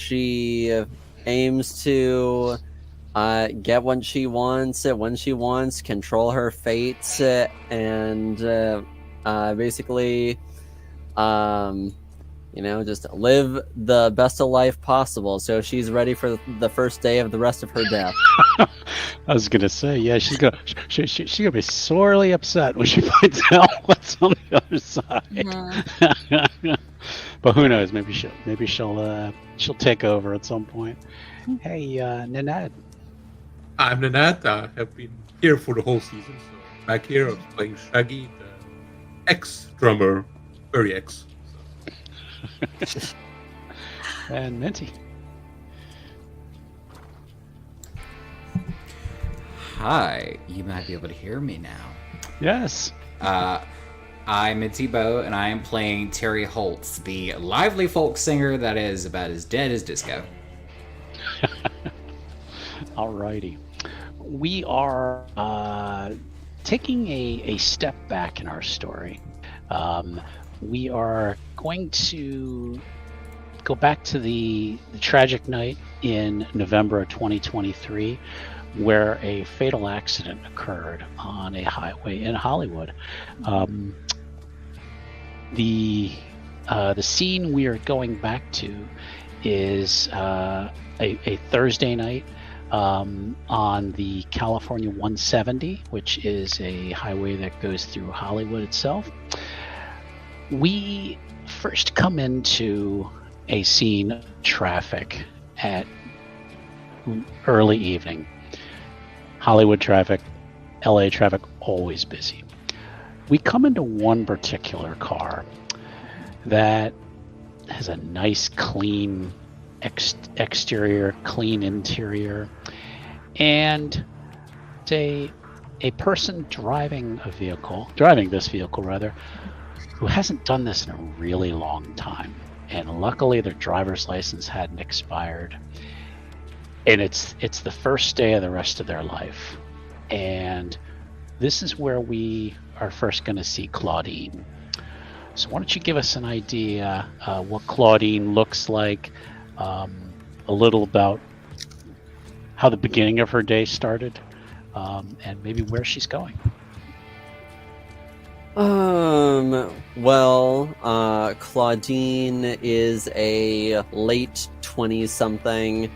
she aims to get what she wants when she wants, control her fate, and basically, just live the best of life possible. So she's ready for the first day of the rest of her death. I was gonna say, yeah, she's gonna be sorely upset when she finds out what's on the other side. Mm-hmm. But who knows? Maybe she'll take over at some point. Hey, Nanette. I'm Nanette. I have been here for the whole season. So back here, I was playing Shaggy, the ex-drummer, very ex. So. And Minty. Hi, you might be able to hear me now. Yes. I'm Minty Bo, and I am playing Terry Holtz, the lively folk singer that is about as dead as disco. Alrighty. We are taking a step back in our story. We are going to go back to the tragic night in November of 2023, where a fatal accident occurred on a highway in Hollywood. The scene we are going back to is a Thursday night on the California 170, which is a highway that goes through Hollywood itself. We first come into a scene of traffic at early evening. Hollywood traffic, LA traffic, always busy. We come into one particular car that has a nice, clean exterior, clean interior, and it's a person driving this vehicle rather, who hasn't done this in a really long time. And luckily their driver's license hadn't expired. And it's the first day of the rest of their life. And this is where we are first going to see Claudine. So why don't you give us an idea what Claudine looks like, a little about how the beginning of her day started, and maybe where she's going. Claudine is a late 20-something.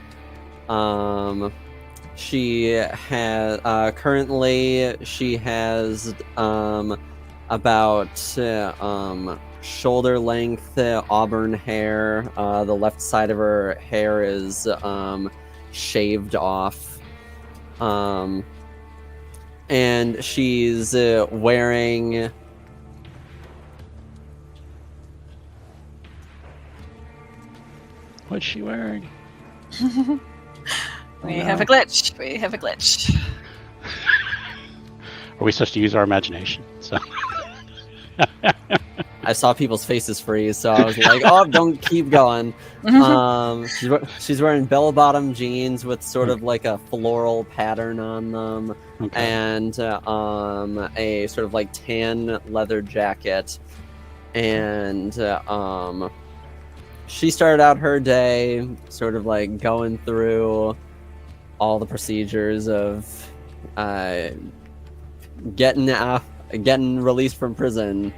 She has currently she has about shoulder length auburn hair. The left side of her hair is shaved off. And she's wearing What's she wearing? We have a glitch. Are we supposed to use our imagination? So I saw people's faces freeze, so I was like, "Oh, don't keep going." She's wearing bell-bottom jeans with sort of like a floral pattern on them, and a sort of like tan leather jacket. And she started out her day sort of like going through all the procedures of getting released from prison,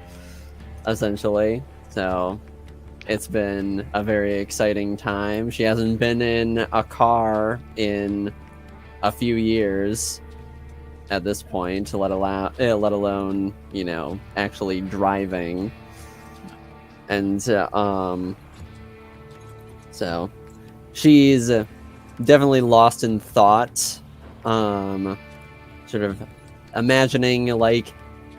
essentially. So it's been a very exciting time. She hasn't been in a car in a few years at this point, let alone actually driving. And so she's definitely lost in thought, sort of imagining like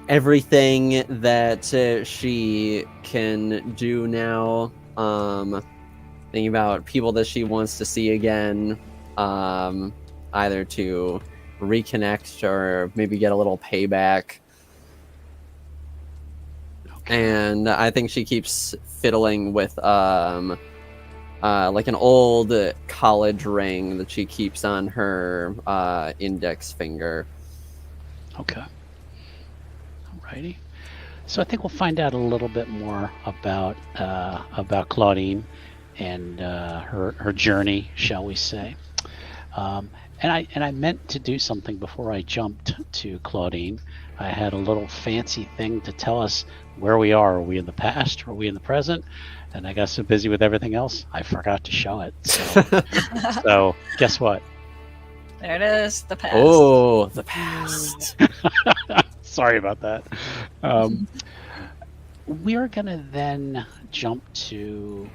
everything that she can do now, thinking about people that she wants to see again, either to reconnect or maybe get a little payback. And I think she keeps fiddling with like an old college ring that she keeps on her index finger. Okay. Alrighty. So I think we'll find out a little bit more about Claudine her journey, shall we say. And I meant to do something before I jumped to Claudine. I had a little fancy thing to tell us where we are. Are we in the past? Are we in the present? And I got so busy with everything else, I forgot to show it. So guess what? There it is, the past. Oh, the past. Sorry about that. We're going to then jump to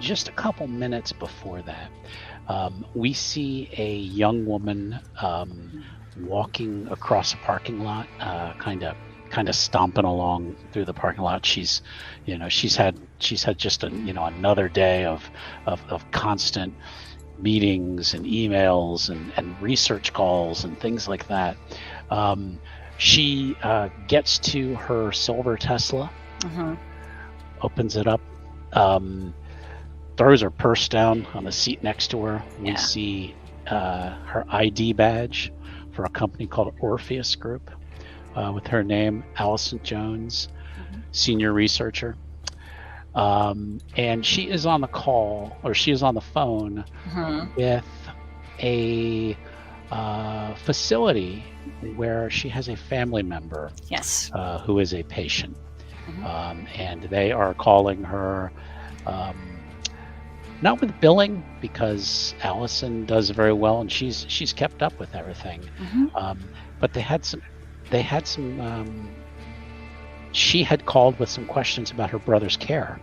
just a couple minutes before that. We see a young woman walking across a parking lot, kind of stomping along through the parking lot. She's had just another day of constant meetings and emails and research calls and things like that. She gets to her silver Tesla, opens it up, throws her purse down on the seat next to her. We see her ID badge for a company called Orpheus Group, with her name, Allison Jones, senior researcher. And she is on the call, or she is on the phone with a facility where she has a family member who is a patient. And they are calling her, not with billing, because Allison does very well and she's kept up with everything. But they had some she had called with some questions about her brother's care,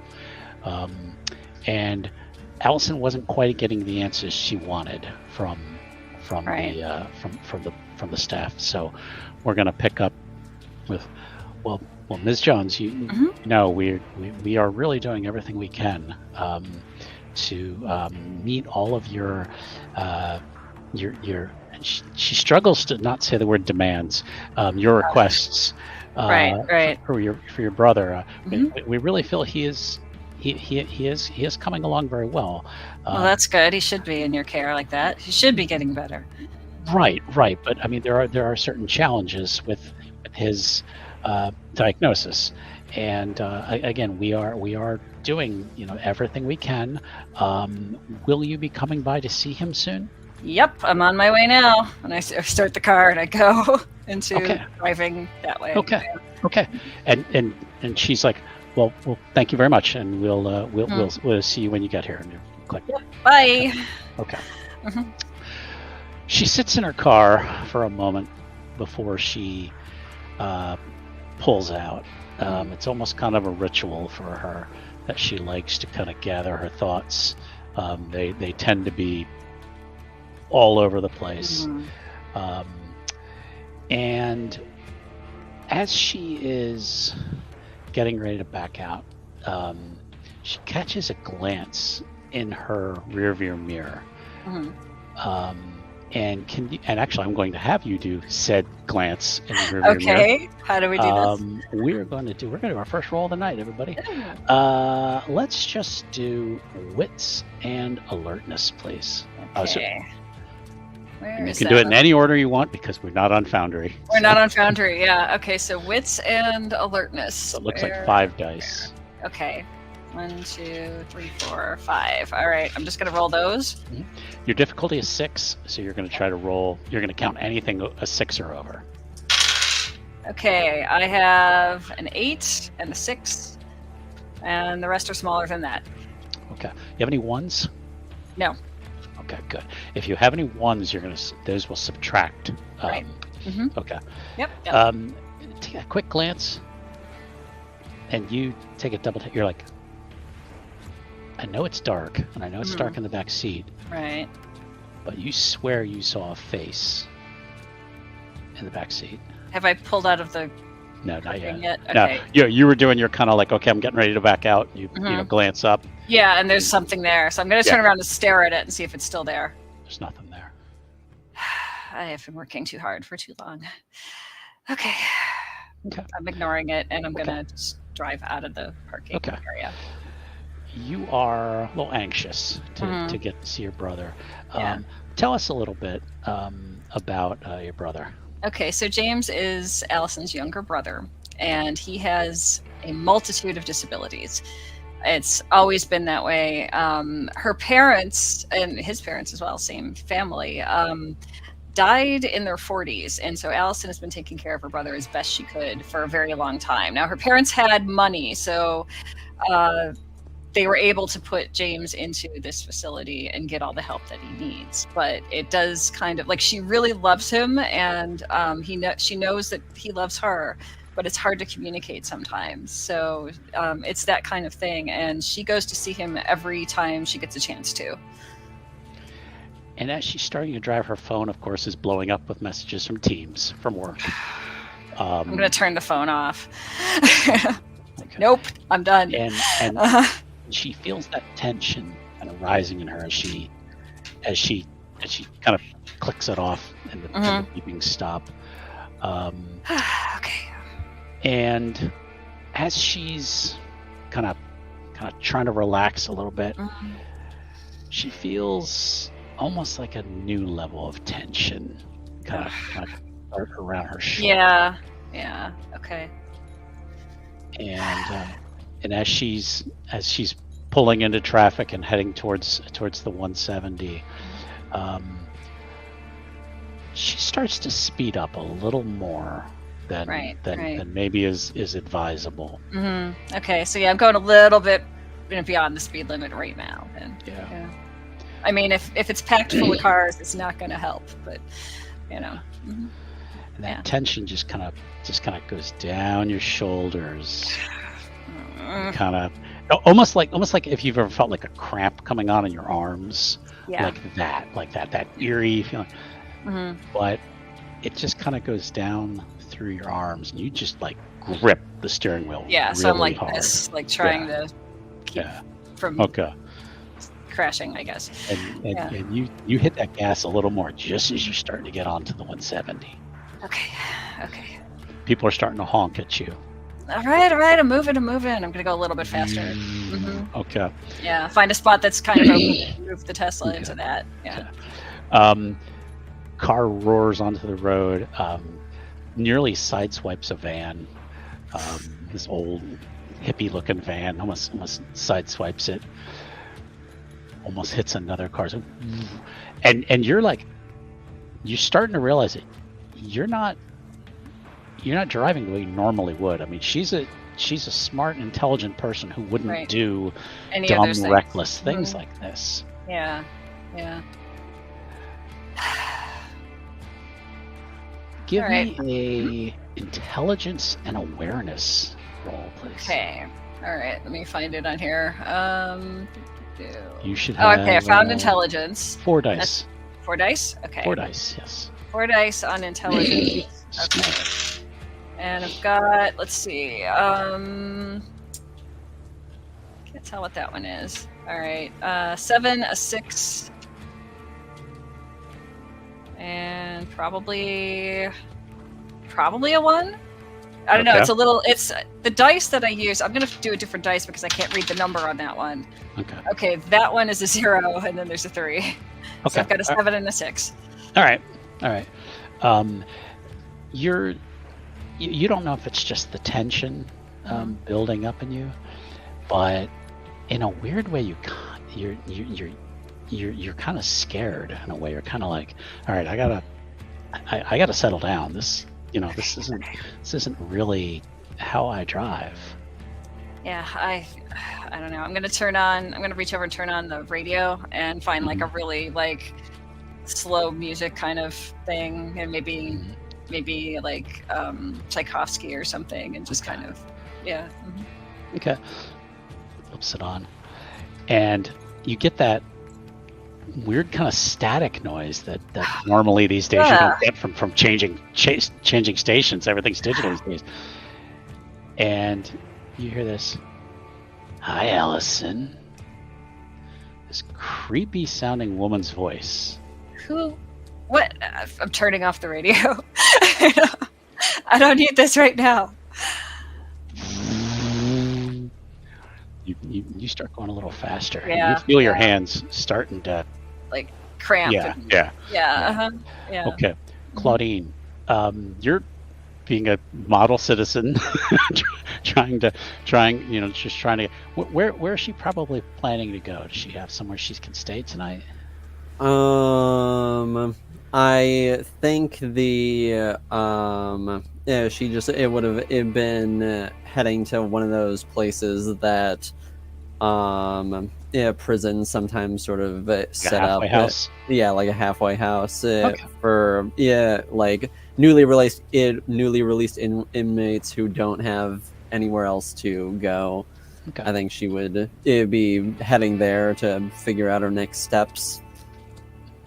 and Allison wasn't quite getting the answers she wanted from the staff. So we're going to pick up with, well, Ms. Jones, you know, we are really doing everything we can to meet all of your she struggles to not say the word demands, your requests. For your brother. We really feel he is coming along very well. Well, that's good. He should be in your care like that. He should be getting better. Right. But I mean, there are certain challenges with his diagnosis, and again, we are doing everything we can. Will you be coming by to see him soon? Yep, I'm on my way now. And I start the car and I go into driving that way. Okay. And she's like, well, thank you very much, and we'll see you when you get here. And you click. Yep, bye. Okay. She sits in her car for a moment before she pulls out. It's almost kind of a ritual for her that she likes to kind of gather her thoughts. They tend to be all over the place. And as she is getting ready to back out, she catches a glance in her rearview mirror. And actually, I'm going to have you do said glance in the rearview mirror. Okay, how do we do this? We're going to do our first roll of the night, everybody. Let's just do wits and alertness, please. Okay. You can do it in any order you want because we're not on Foundry. We're not on Foundry, yeah. Okay, so wits and alertness. So it looks like 5 dice. Okay. 1, 2, 3, 4, 5. All right, I'm just going to roll those. Your difficulty is 6, so you're going to try to roll. You're going to count anything a 6 or over. Okay, I have an 8 and a 6, and the rest are smaller than that. Okay. You have any 1s? No. Okay, good. If you have any 1s, those will subtract. Right. Okay. Yep. Take a quick glance, and you take a double take. You're like, I know it's dark, and I know it's dark in the back seat. Right. But you swear you saw a face in the back seat. Have I pulled out of the? No, not yet. Okay. No, you were doing your kind of like, okay, I'm getting ready to back out. You glance up. Yeah, and there's something there, so I'm going to turn around and stare at it and see if it's still there. There's nothing there. I have been working too hard for too long. Okay. I'm ignoring it, and I'm going to just drive out of the parking area. You are a little anxious to get to see your brother. Tell us a little bit about your brother. Okay, so James is Allison's younger brother, and he has a multitude of disabilities. It's always been that way. Her parents and his parents as well, same family, died in their 40s, and so Allison has been taking care of her brother as best she could for a very long time. Now her parents had money, so they were able to put James into this facility and get all the help that he needs. But it does kind of like, she really loves him, and she knows that he loves her, but it's hard to communicate sometimes. So it's that kind of thing, and she goes to see him every time she gets a chance to. And as she's starting to drive, her phone, of course, is blowing up with messages from Teams, from work. I'm going to turn the phone off. Okay. Nope, I'm done. And she feels that tension kind of rising in her as she kind of clicks it off and the beeping stop. Okay. And as she's kind of trying to relax a little bit, she feels almost like a new level of tension kind of around her shoulder. Yeah. Okay. And as she's pulling into traffic and heading towards the 170, she starts to speed up a little more than maybe is advisable. Okay, so I'm going a little bit beyond the speed limit right now. And yeah. I mean, if it's packed full of cars, it's not going to help. But and that tension just kind of goes down your shoulders, kind of almost like if you've ever felt like a cramp coming on in your arms, like that eerie feeling. But it just kind of goes down through your arms, and you just like grip the steering wheel. Yeah, really so I'm like hard. This, like trying to keep from crashing, I guess. And you hit that gas a little more just as you're starting to get onto the 170. Okay. People are starting to honk at you. All right. I'm moving. I'm going to go a little bit faster. Okay. Yeah. Find a spot that's kind of open. Move the Tesla into that. Yeah. Okay. Car roars onto the road. Nearly sideswipes a van. This old hippie-looking van almost sideswipes it. Almost hits another car. So, and you're starting to realize it. You're not driving the way you normally would. I mean, she's a smart, intelligent person who wouldn't do any dumb, reckless things like this. Yeah. Give me a intelligence and awareness roll, please. Okay. All right. Let me find it on here. You should have. Okay, I found intelligence. 4 dice. 4 dice? Okay. 4 dice, yes. 4 dice on intelligence. Okay. And I've got, let's see, can't tell what that one is. All right, 7, a 6, and probably a 1. I don't know. It's the dice that I use. I'm going to do a different dice because I can't read the number on that one. Okay, that one is a 0, and then there's a 3. Okay. So I've got a 7 and a 6. All right. You don't know if it's just the tension building up in you, but in a weird way, you're kind of scared in a way. You're kind of like, all right, I gotta settle down. This isn't really how I drive. Yeah, I don't know. I'm gonna reach over and turn on the radio and find like a really like slow music kind of thing, and maybe like Tchaikovsky or something, and just kind of Okay. Flips it on, and you get that weird kind of static noise that normally these days you don't get from changing stations. Everything's digital these days. And you hear this, "Hi, Allison." This creepy sounding woman's voice. Who? What? I'm turning off the radio. I don't need this right now. You start going a little faster. Yeah, you feel your hands starting to like cramp. Yeah. Yeah. Okay, Claudine, you're being a model citizen, trying to. Where is she probably planning to go? Does she have somewhere she can stay tonight? I think yeah, it would have been heading to one of those places that yeah, prisons sometimes sort of set up. House. Yeah, like a halfway house Okay. for like newly released inmates who don't have anywhere else to go. Okay. I think she would be heading there to figure out her next steps.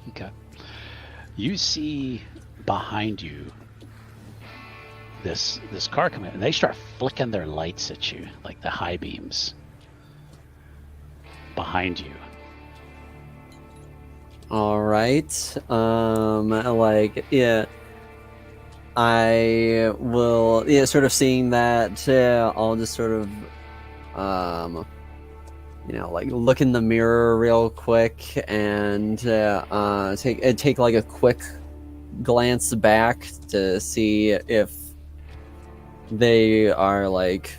Okay. You see behind you this car come in, and they start flicking their lights at you, like the high beams behind you. All right. Like, yeah, I will. Yeah, sort of seeing that. I'll just sort of, like look in the mirror real quick and take like a quick glance back to see if they are like,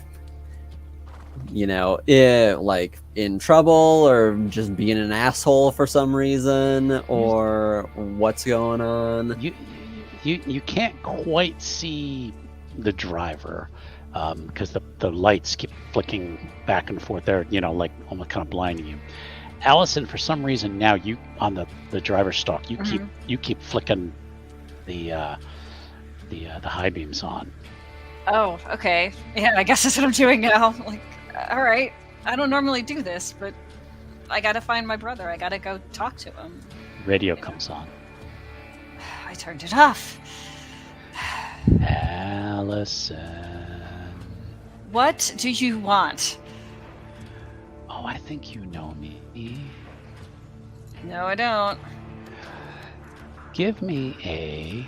like in trouble or just being an asshole for some reason or what's going on. You can't quite see the driver because the lights keep flicking back and forth there, like almost kind of blinding you. Allison, for some reason now you on the driver's stalk, you keep flicking the high beams on. Oh, okay. Yeah, I guess that's what I'm doing now. Like, all right. I don't normally do this, but I gotta find my brother. I gotta go talk to him. Radio comes on. I turned it off. Allison. What do you want? Oh, I think you know me. No, I don't. Give me a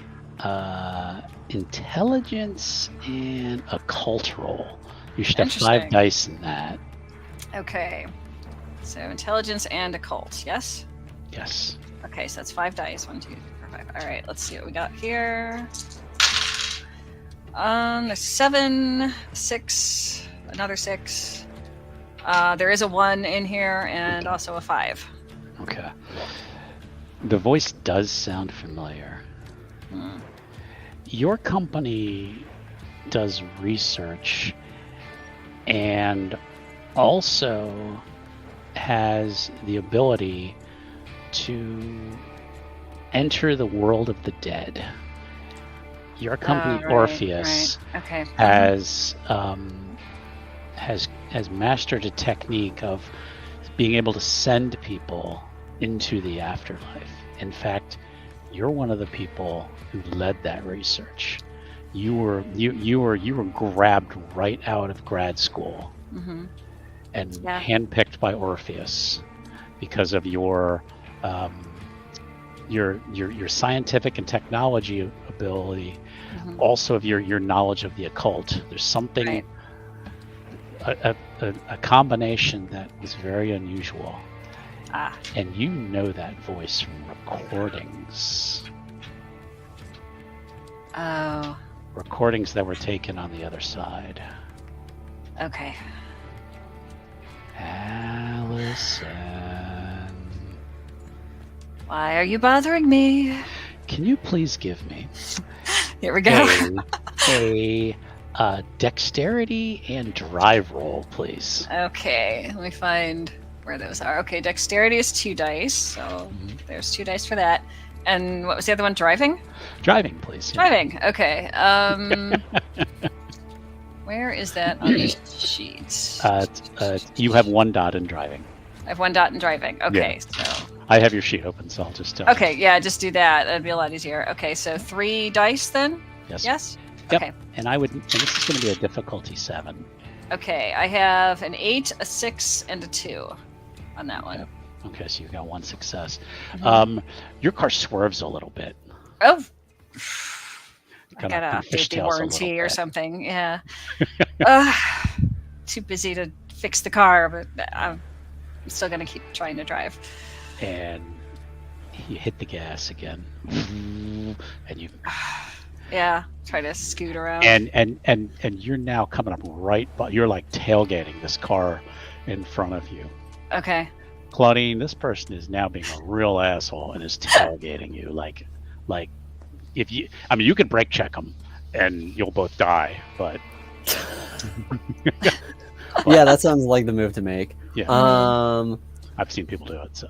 intelligence and occult roll. You should have 5 dice in that. Okay. So intelligence and occult, yes? Yes. Okay, so that's 5 dice. 1, 2, 3, 4, 5. All right, let's see what we got here. There's 7, 6, another 6. There is a 1 in here and also a 5. Okay. The voice does sound familiar. Your company does research and also has the ability to enter the world of the dead. Your company, Orpheus, Okay. has mastered a technique of being able to send people into the afterlife. In fact, you're one of the people who led that research. You were grabbed right out of grad school and handpicked by Orpheus because of your scientific and technology ability, also of your knowledge of the occult. There's something, a combination that was very unusual. And you know that voice from recordings. Oh. Recordings that were taken on the other side. Okay. Allison. Why are you bothering me? Can you please give me Here we go. a dexterity and drive roll, please? Okay, let me find where those are. Okay, dexterity is 2 dice, so there's 2 dice for that. And what was the other one? Driving? Driving, please. Driving. Okay. Where is that on the sheet? You have 1 dot in driving. I have 1 dot in driving. Okay, so I have your sheet open, so I'll just tell okay, yeah, just do that. That'd be a lot easier. Okay, so 3 dice then? Yes. Yes? Yep. Okay. And this is going to be a difficulty 7. Okay, I have an 8, a 6, and a 2 on that one. Okay, so you've got 1 success. Your car swerves a little bit. Oh! I Kinda got a safety fishtails a warranty little or bit. something, yeah. Too busy to fix the car, but I'm still going to keep trying to drive. And you hit the gas again. And Yeah, try to scoot around. And you're now coming up right, but you're like tailgating this car in front of you. Okay. Claudine, this person is now being a real asshole and is tailgating you. Like if you, I mean, you could brake check them and you'll both die, but Yeah, that sounds like the move to make. yeah, I've seen people do it. So.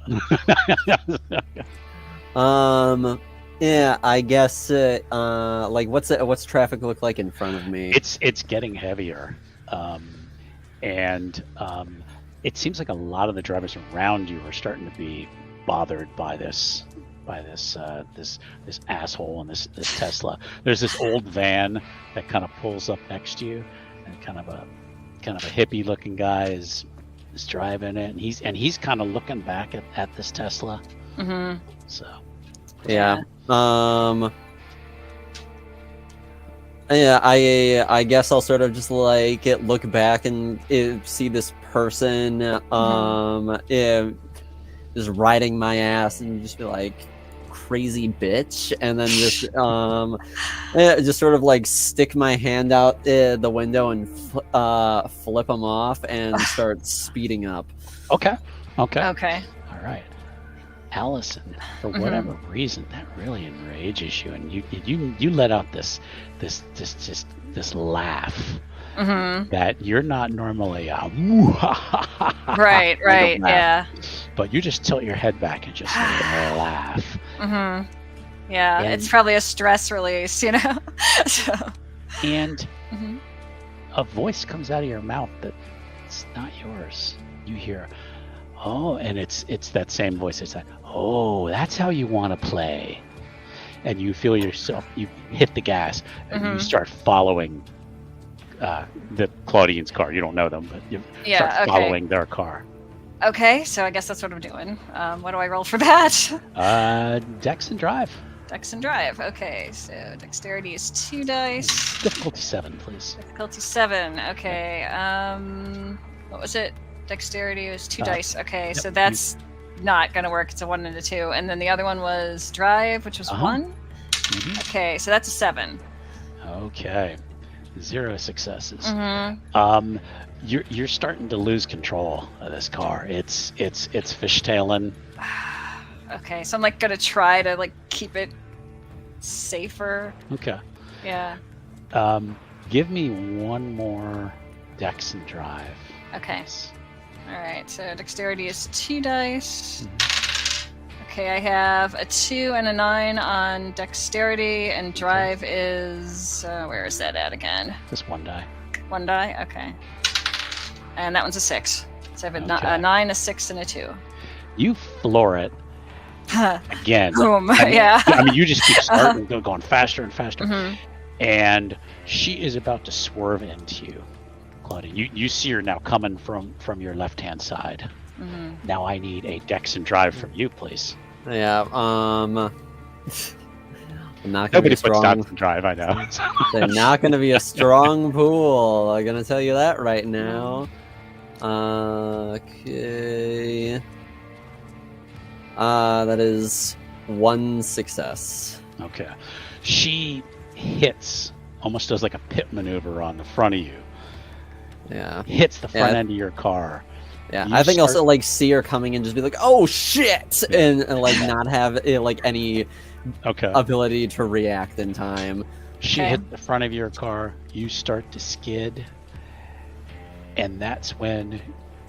Yeah, I guess. Like, what's traffic look like in front of me? It's getting heavier, and it seems like a lot of the drivers around you are starting to be bothered by this asshole and this Tesla. There's this old van that kind of pulls up next to you, and kind of a hippie looking guy is driving it, and he's kind of looking back at this Tesla. Mm-hmm. So Yeah. Yeah, I guess I'll sort of just like look back and see this person just riding my ass and just be like, crazy bitch, and then just sort of like stick my hand out the window and flip him off and start speeding up. okay. Okay. All right. Allison, for whatever reason, that really enrages you, and you let out this laugh that you're not normally Right, yeah. But you just tilt your head back and just laugh. Yeah, And- it's probably a stress release, you know. So. And a voice comes out of your mouth that's not yours. You hear, oh, and it's that same voice. It's like, oh, that's how you want to play. And you feel yourself, you hit the gas, and you start following the Claudine's car. You don't know them, but you start following their car. Okay, so I guess that's what I'm doing. What do I roll for that? Dex and drive. Dex and drive. Okay, so dexterity is 2 dice. Difficulty 7, please. Difficulty 7. Okay. What was it? Dexterity was 2 dice. Okay, yep, so that's not gonna work. It's a 1 and a 2, and then the other one was drive, which was 1. Okay, so that's a 7. Okay, 0 successes. Mm-hmm. You're starting to lose control of this car. It's fishtailing. Okay, so I'm like gonna try to like keep it safer. Okay. Yeah. Give me one more dex and drive. Okay. All right. So dexterity is 2 dice. Okay, I have a 2 and a 9 on dexterity, and drive is where is that at again? Just 1 die. 1 die. Okay. And that one's a 6. So I have Okay. a 9, a 6, and a 2. You floor it again. Boom. I mean, Yeah. I mean, you just keep starting, going faster and faster, Mhm. and she is about to swerve into you, Claudia. You see her now coming from your left-hand side. Mhm. Now I need a dex and drive from you, please. Yeah. I'm not gonna Nobody be puts strong. dex and drive, I know. They're not gonna be a strong pool. I'm gonna tell you that right now. Okay. That is 1 success. Okay. She hits, almost does like a pit maneuver on the front of you. Yeah. Hits the front Yeah. end of your car. Yeah. You I think start- also like see her coming and just be like, "Oh shit," Yeah. and like not have like any Okay. ability to react in time. She Okay. hit the front of your car. You start to skid. And that's when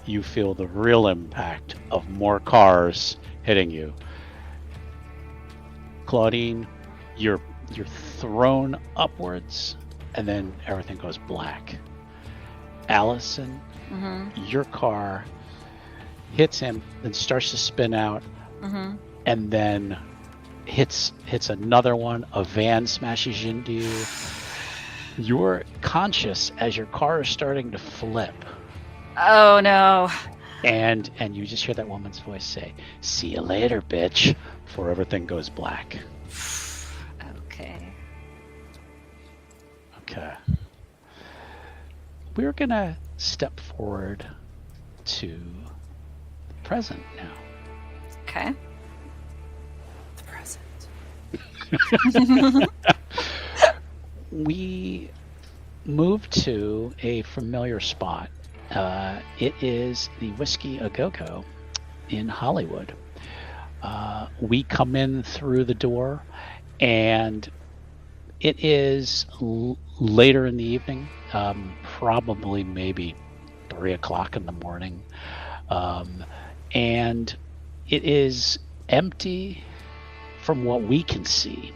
you feel the real impact of more cars hitting you. Claudine, you're thrown upwards, and then everything goes black. Allison, Mhm. your car hits him, then starts to spin out, Mhm. and then hits another one. A van smashes into you. You're conscious as your car is starting to flip, Oh no. and you just hear that woman's voice say, "See you later, bitch," before everything goes black. Okay. Okay. We're gonna step forward to the present now. Okay. The present. we move to a familiar spot. It is the Whiskey A Go-Go in Hollywood. We come in through the door, and it is later in the evening, probably maybe 3 o'clock in the morning, and it is empty from what we can see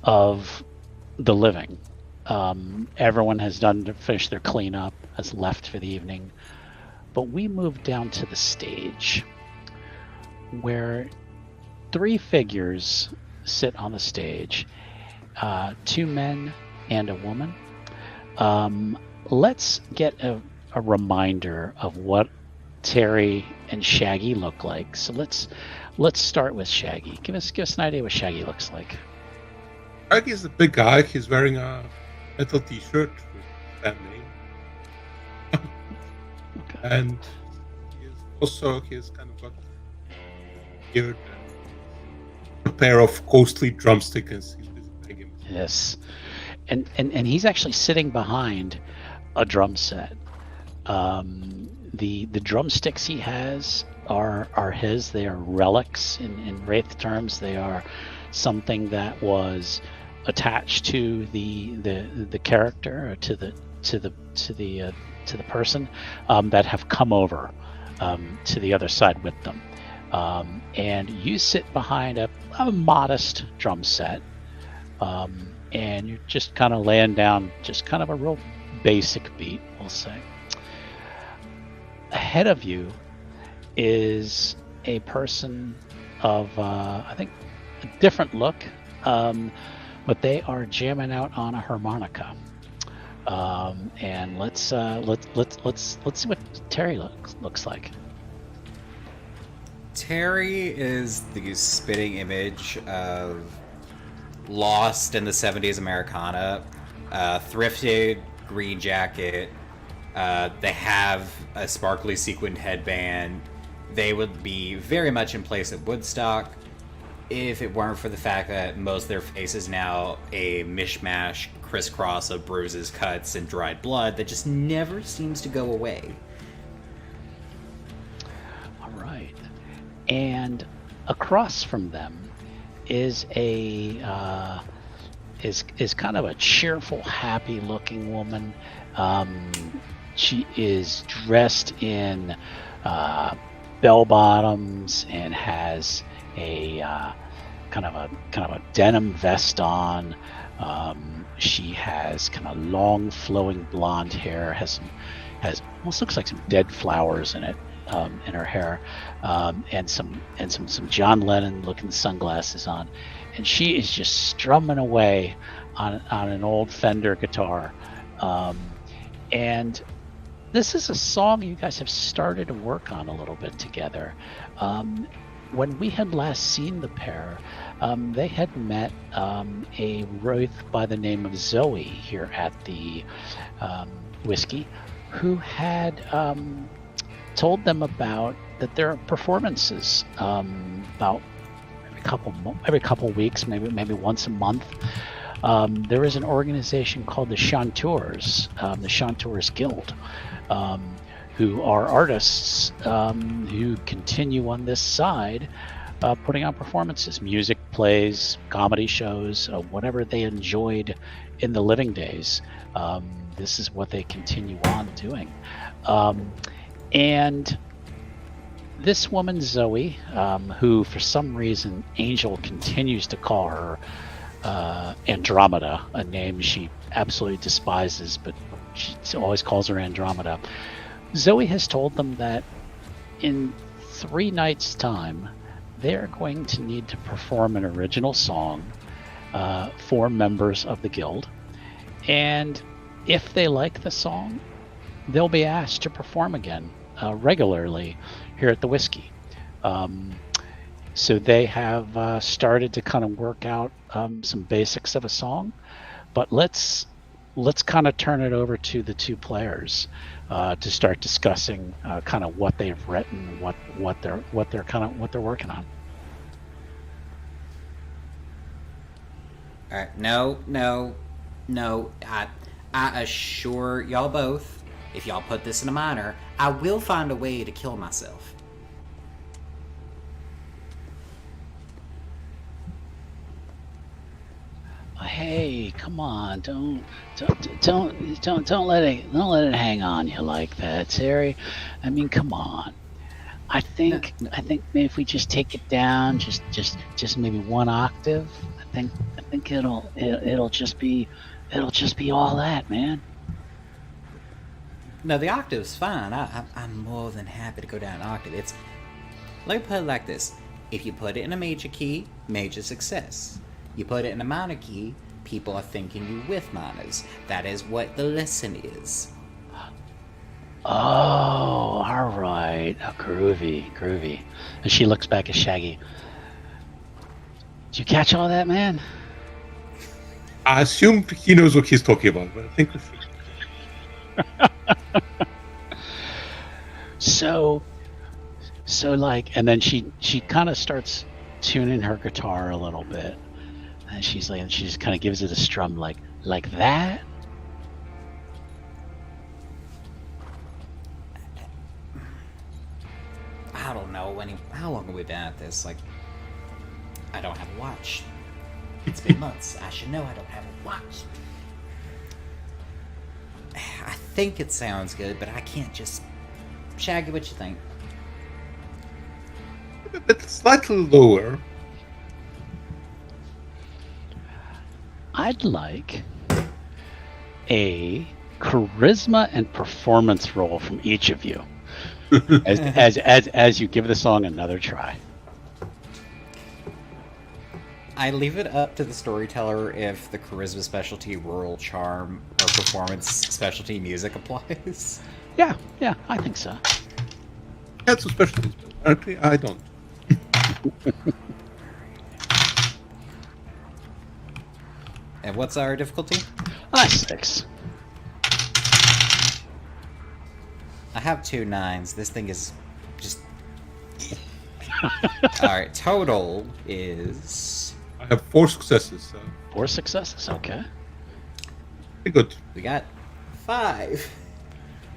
of the living. Everyone has finished their cleanup, has left for the evening, but we move down to the stage where 3 figures sit on the stage, 2 men and a woman. Let's get a reminder of what Terry and Shaggy look like. So let's start with Shaggy. Give us an idea what Shaggy looks like. Shaggy's a big guy. He's wearing a metal T-shirt with that name, Okay. and he's kind of got beard and a pair of costly drumsticks. He's busy begging. Yes, and he's actually sitting behind a drum set. The drumsticks he has are his. They are relics in Wraith terms. They are something that was attached to the character, or to the person, that have come over to the other side with them. And you sit behind a modest drum set, and you're just kind of laying down just kind of a real basic beat, we'll say. Ahead of you is a person of, I think, a different look, but they are jamming out on a harmonica. And let's see what Terry looks like. Terry is the spitting image of Lost in the 70s Americana. Thrifted, green jacket. They have a sparkly sequined headband. They would be very much in place at Woodstock if it weren't for the fact that most of their face is now a mishmash crisscross of bruises, cuts, and dried blood that just never seems to go away. All right. And across from them is is kind of a cheerful, happy-looking woman. She is dressed in bell bottoms and has a kind of a denim vest on. She has kind of long, flowing blonde hair. Has almost looks like some dead flowers in it, in her hair, and some John Lennon looking sunglasses on, and she is just strumming away on an old Fender guitar. And this is a song you guys have started to work on a little bit together. When we had last seen the pair, they had met a wraith by the name of Zoe here at the Whiskey, who had told them about that there are performances about every couple weeks, maybe once a month. There is an organization called the Chanteurs, the Chanteurs Guild, who are artists who continue on this side, putting on performances, music, plays, comedy shows, whatever they enjoyed in the living days. This is what they continue on doing. And this woman, Zoe, who for some reason Angel continues to call her Andromeda, a name she absolutely despises, but she always calls her Andromeda. Zoe has told them that in 3 nights' time, they're going to need to perform an original song for members of the guild. And if they like the song, they'll be asked to perform again regularly here at the Whiskey. So they have started to kind of work out some basics of a song, but let's kind of turn it over to the 2 players to start discussing kind of what they've written, what they're working on. Alright, no. I assure y'all both, if y'all put this in a minor, I will find a way to kill myself. Hey, come on! Don't let it hang on you like that, Terry. I mean, come on. I think maybe if we just take it down, just maybe one octave. I think it'll just be all that, man. No, the octave's fine. I'm more than happy to go down an octave. Let me put it like this. If you put it in a major key, major success. You put it in a minor key, people are thinking you with minors. That is what the lesson is. Oh, all right. Oh, groovy. And she looks back at Shaggy. Did you catch all that, man? I assume he knows what he's talking about, but I think we should. So like, and then she kind of starts tuning her guitar a little bit, and she just kind of gives it a strum like that. I don't know how long have we been at this? Like, I don't have a watch. It's been months. I should know I don't have a watch. I think it sounds good, but I can't just... Shaggy, what you think? It's slightly lower. I'd like a charisma and performance roll from each of you as you give the song another try. I leave it up to the storyteller if the charisma specialty, rural charm, or performance specialty music applies. Yeah, I think so. That's a specialty. Apparently, I don't. And what's our difficulty? 6. I have 2 9s. This thing is just... Alright, total is... I have 4 successes. So 4 successes, okay. pretty good. We got 5.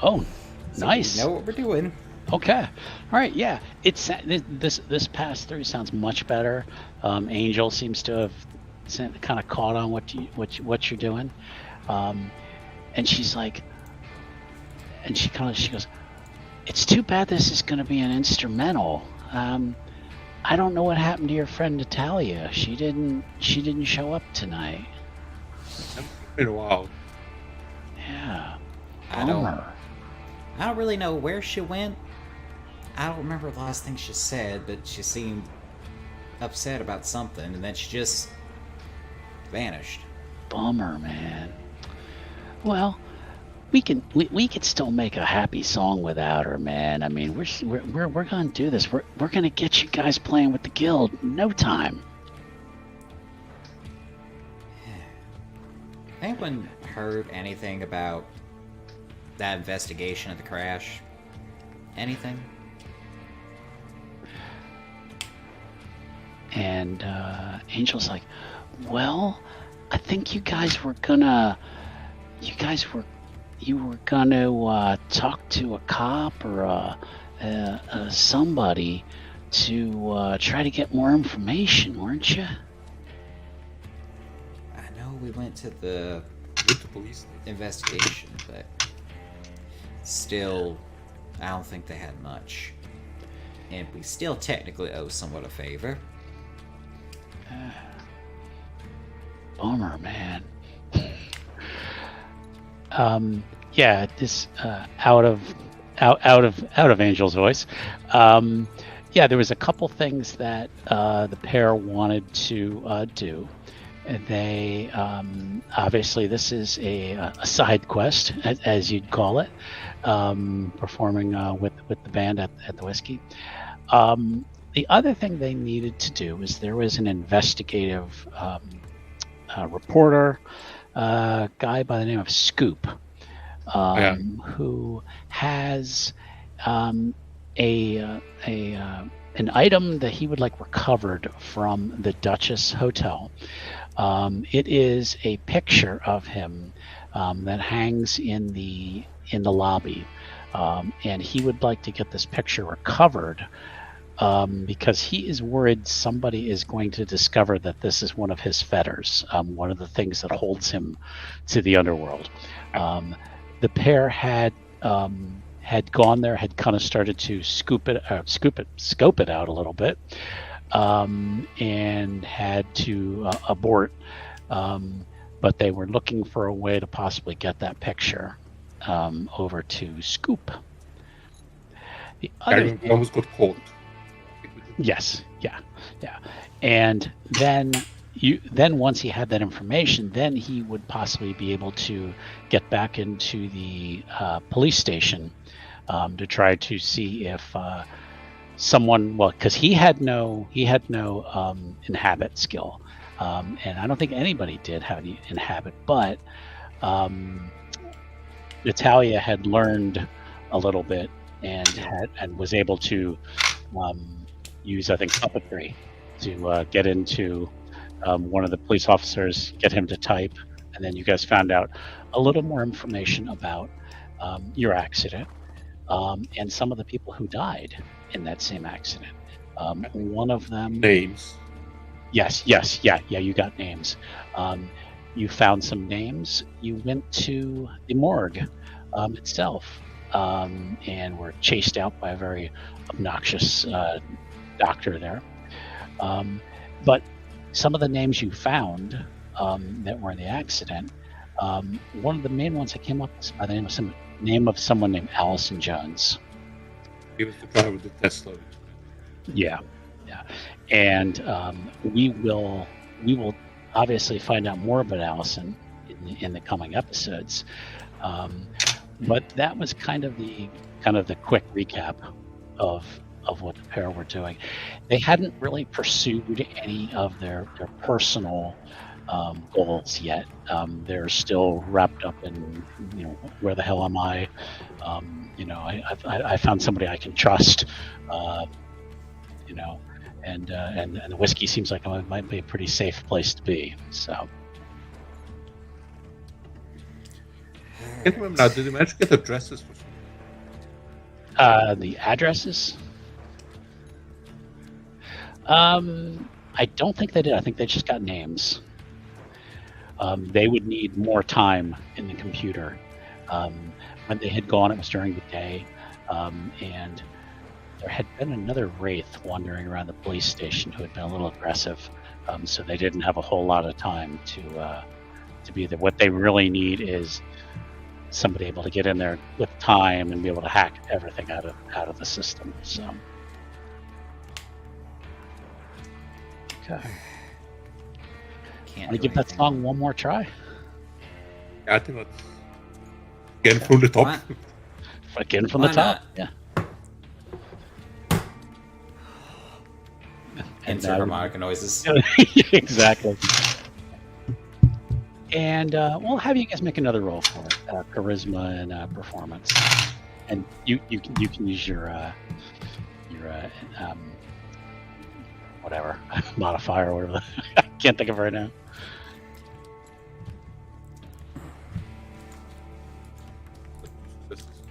Oh, So nice. we know what we're doing. Okay. All right. Yeah. It's this pass through sounds much better. Angel seems to have kind of caught on what you're doing, and she's like, and she goes, "It's too bad this is going to be an instrumental. I don't know what happened to your friend Natalia. She didn't show up tonight." It's been a while. Yeah. I don't Bummer. really know where she went. I don't remember the last thing she said, but she seemed upset about something, and then she just vanished. Bummer, man. Well, we could still make a happy song without her, man. I mean, we're gonna do this. We're gonna get you guys playing with the guild in no time. Anyone heard anything about that investigation of the crash? Anything? And Angel's like, well, I think you were gonna talk to a cop or somebody to try to get more information, weren't you? I know we went to the With the police. investigation, but still, I don't think they had much. And we still technically owe someone a favor. Bummer, man. Yeah, this out of Angel's voice. Yeah, there was a couple things that the pair wanted to do. And they obviously this is a side quest, as you'd call it, performing with the band at the whiskey. The other thing they needed to do was there was an investigative reporter, guy by the name of Scoop, who has an item that he would like recovered from the Duchess Hotel. It is a picture of him that hangs in the lobby, and he would like to get this picture recovered because he is worried somebody is going to discover that this is one of his fetters, one of the things that holds him to the underworld. The pair had gone there, had kind of started to scope it out a little bit, and had to abort. But they were looking for a way to possibly get that picture over to Scoop. The other I almost got caught. Yes, yeah. And then once he had that information, then he would possibly be able to get back into the police station to try to see if someone, well, because he had no inhabit skill, and I don't think anybody did have any inhabit, but Natalia had learned a little bit and was able to use, I think, puppetry to get into one of the police officers, get him to type, and then you guys found out a little more information about your accident and some of the people who died in that same accident. One of them... Names. Yes, yeah, you got names. You found some names. You went to the morgue itself and were chased out by a very obnoxious doctor there. But some of the names you found that were in the accident, one of the main ones that came up was by the name of someone named Allison Jones. He was the driver of the Tesla. Yeah. And we will obviously find out more about Allison in the coming episodes. But that was kind of the quick recap of what the pair were doing. They hadn't really pursued any of their personal goals yet. They're still wrapped up in, where the hell am I? I found somebody I can trust. And the whiskey seems like it might be a pretty safe place to be. So. I can't remember now. Did they manage to get addresses for some? The addresses? I don't think they did. I think they just got names. They would need more time in the computer. When they had gone, it was during the day, and there had been another wraith wandering around the police station who had been a little aggressive, so they didn't have a whole lot of time to be there. What they really need is somebody able to get in there with time and be able to hack everything out of the system. So, okay. Want to give that song one more try? Yeah, I think let's again from the top. Again from the top. Yeah. Insert harmonica noises. Exactly. And we'll have you guys make another roll for it, charisma and performance, and you can use your whatever modifier or whatever. I can't think of it right now.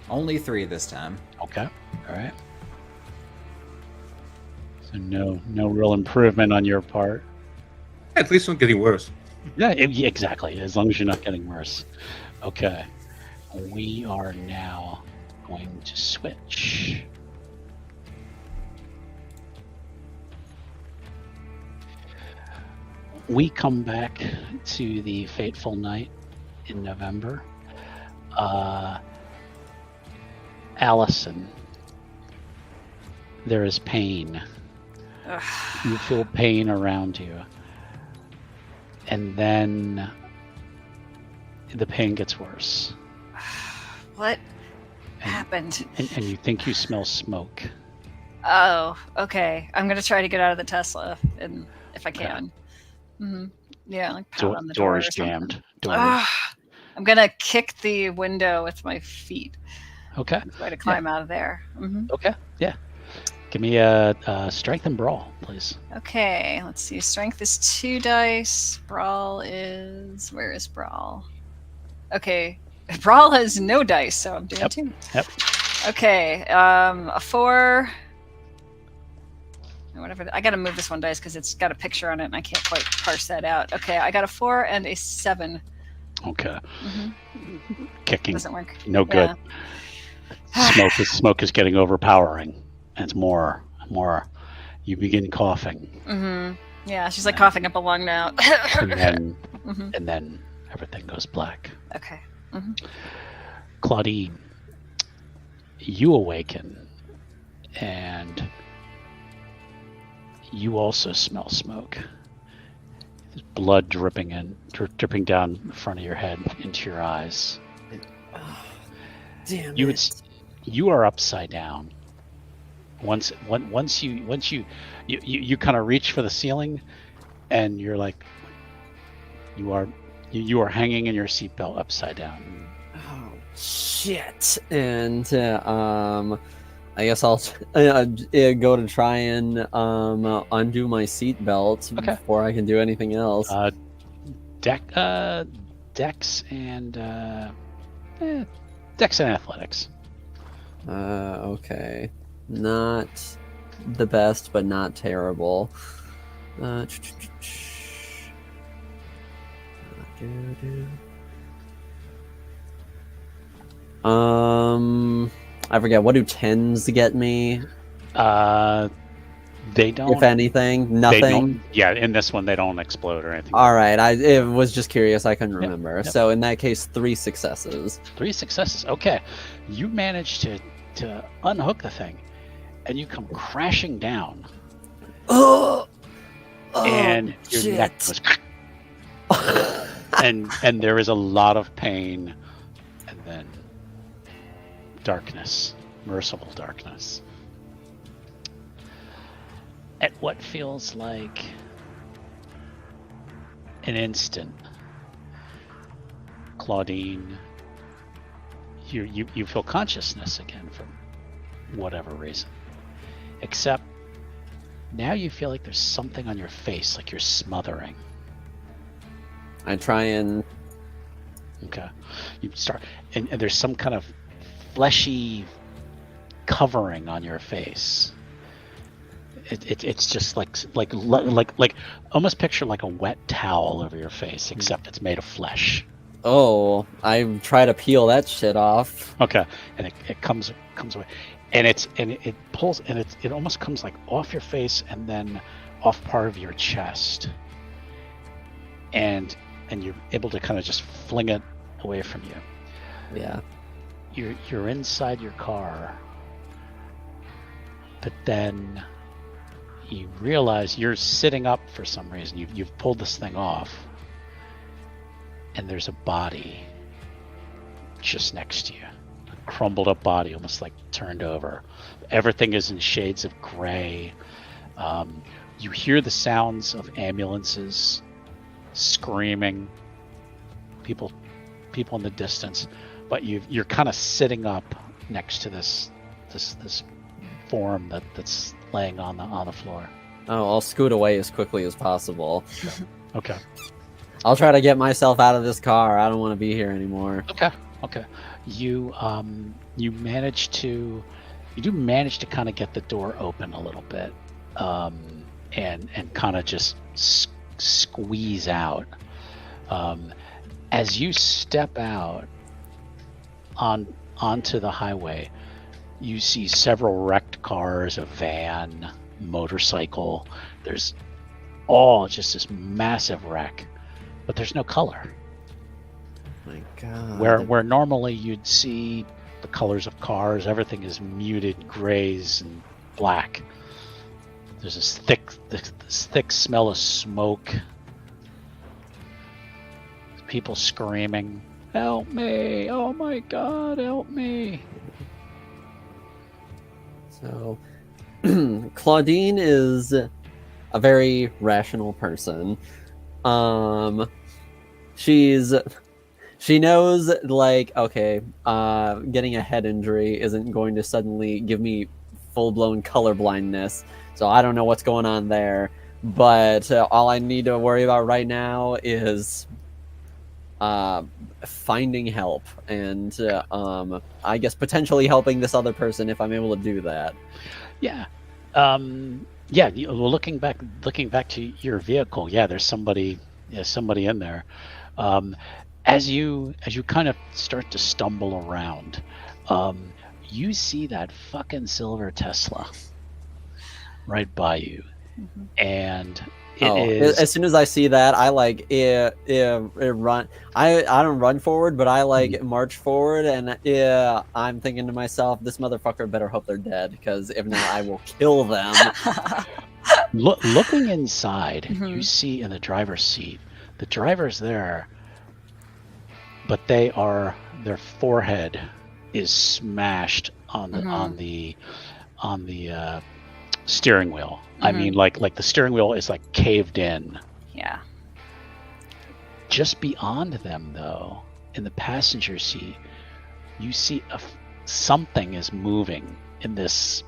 Only 3 this time. Okay. All right. So no real improvement on your part. At least not getting worse. Yeah, exactly. As long as you're not getting worse. Okay. We are now going to switch. We come back to the fateful night in November. Allison, there is pain. Ugh. You feel pain around you. And then the pain gets worse. What happened? And you think you smell smoke. Oh, okay. I'm gonna try to get out of the Tesla, and if I can. Mm-hmm. Yeah, like pound on the door is or something. jammed. Door. I'm gonna kick the window with my feet. Okay. Try to climb out of there. Mm-hmm. Okay. Yeah. Give me a strength and brawl, please. Okay, let's see. Strength is 2 dice. Brawl is... Where is Brawl? Okay. Brawl has no dice, so I'm doing Yep. 2. Yep. Okay, a 4... Whatever. I gotta move this one dice because it's got a picture on it and I can't quite parse that out. Okay, I got a 4 and a 7. Okay. Mm-hmm. Kicking. Doesn't work. No good. Smoke is getting overpowering. And it's more. You begin coughing. Mm-hmm. Yeah, she's like coughing up a lung now. And then everything goes black. Okay. Mm-hmm. Claudine, you awaken, and you also smell smoke. There's blood dripping down in front of your head into your eyes. Damn You are upside down. Once you kind of reach for the ceiling, and you're like, you are hanging in your seatbelt upside down. Oh shit! And I guess I'll go to try and undo my seatbelt before I can do anything else. Dex and athletics. Okay. Not the best, but not terrible. I forget. What do 10s get me? They don't. If anything, nothing. Yeah, in this one they don't explode or anything. All right. I was just curious. I couldn't remember. Yep. So in that case, 3 successes. 3 successes. Okay, you manage to unhook the thing, and you come crashing down. Oh, and your shit. neck goes. and there is a lot of pain, and then darkness, merciful darkness. At what feels like an instant, Claudine, you feel consciousness again for whatever reason. Except now you feel like there's something on your face, like you're smothering. I try and... Okay. You start, and there's some kind of fleshy covering on your face. It's just like almost picture like a wet towel over your face, except it's made of flesh. Oh, I try to peel that shit off. Okay, and it comes away, and it pulls, and it almost comes like off your face and then off part of your chest, and you're able to kind of just fling it away from you. Yeah. You're inside your car, but then you realize you're sitting up for some reason. You've pulled this thing off, and there's a body just next to you, a crumbled up body, almost like turned over. Everything is in shades of gray. You hear the sounds of ambulances screaming, people in the distance, but you're kind of sitting up next to this form that's laying on the floor. Oh, I'll scoot away as quickly as possible. Okay. I'll try to get myself out of this car. I don't want to be here anymore. Okay. You manage to kind of get the door open a little bit, and kind of just squeeze out. As you step out onto the highway, you see several wrecked cars, a van, motorcycle. There's all just this massive wreck, but there's no color. My God. Where normally you'd see the colors of cars, everything is muted grays and black. There's this thick smell of smoke. People screaming, "Help me! Oh my God, help me!" So, Claudine is a very rational person. She knows, like, okay, getting a head injury isn't going to suddenly give me full-blown color blindness, so I don't know what's going on there. But all I need to worry about right now is finding help, and I guess potentially helping this other person if I'm able to do that. Yeah. Well, looking back to your vehicle, there's somebody in there. As you kind of start to stumble around, you see that fucking silver Tesla right by you, and it is. As soon as I see that, I run. I don't run forward, but I march forward, and I'm thinking to myself, this motherfucker better hope they're dead, because if not, I will kill them. Looking inside, you see in the driver's seat, the driver's there, but their forehead is smashed on the steering wheel. I mean, like the steering wheel is like caved in. Yeah. Just beyond them, though, in the passenger seat, you see something is moving in this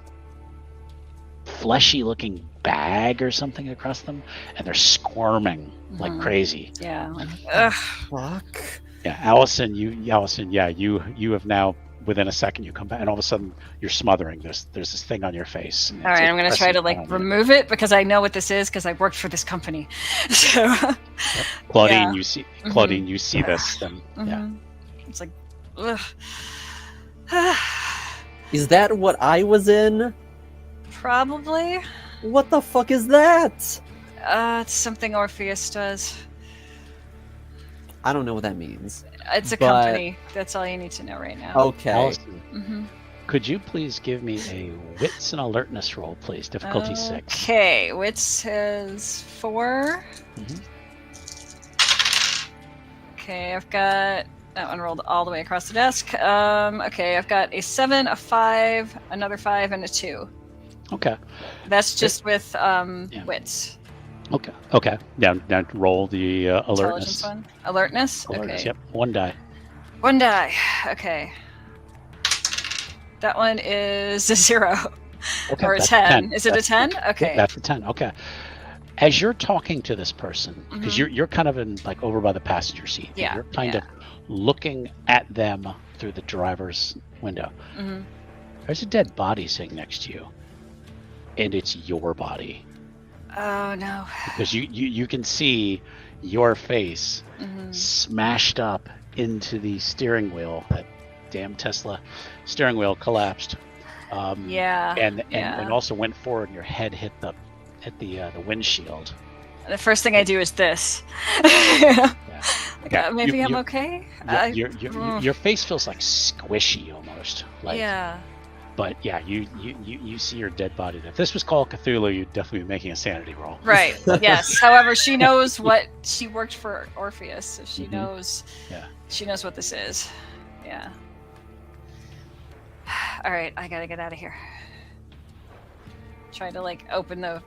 fleshy-looking bag or something across them, and they're squirming like crazy. Yeah. Ugh. Fuck. Yeah, Allison, you have now, within a second, you come back, and all of a sudden you're smothering. There's this thing on your face. All right, I'm going to try to remove it, because I know what this is, because I worked for this company. So, Claudine, you see this. Then, yeah, it's like, ugh. Is that what I was in? Probably. What the fuck is that? It's something Orpheus does. I don't know what that means. It's a company. That's all you need to know right now. Okay. Allison, could you please give me a wits and alertness roll, please? Difficulty 6. Okay, wits is 4. Okay, I've got that one rolled all the way across the desk. Okay, I've got a 7, a 5, another 5, and a 2. Okay. That's just with wits. Okay. Now roll the alertness. Intelligence one. Alertness. Alertness. Okay. Yep. 1 die. 1 die. Okay. That one is a 0. Okay, Or a that's 10. Is it a 10? Okay. Yeah, that's a 10. Okay. As you're talking to this person, because you're kind of in over by the passenger seat. Yeah. You're kind of looking at them through the driver's window. There's a dead body sitting next to you, and it's your body. Oh no. Because you can see your face smashed up into the steering wheel. That damn Tesla steering wheel collapsed. And also went forward, and your head hit the windshield. The first thing I do is this. Maybe I'm okay. Your face feels like squishy almost. But you see your dead body. If this was called Cthulhu, you'd definitely be making a sanity roll. Right. Yes. However, she knows what she worked for Orpheus, so she knows. Yeah. She knows what this is. Yeah. All right, I gotta get out of here. Try to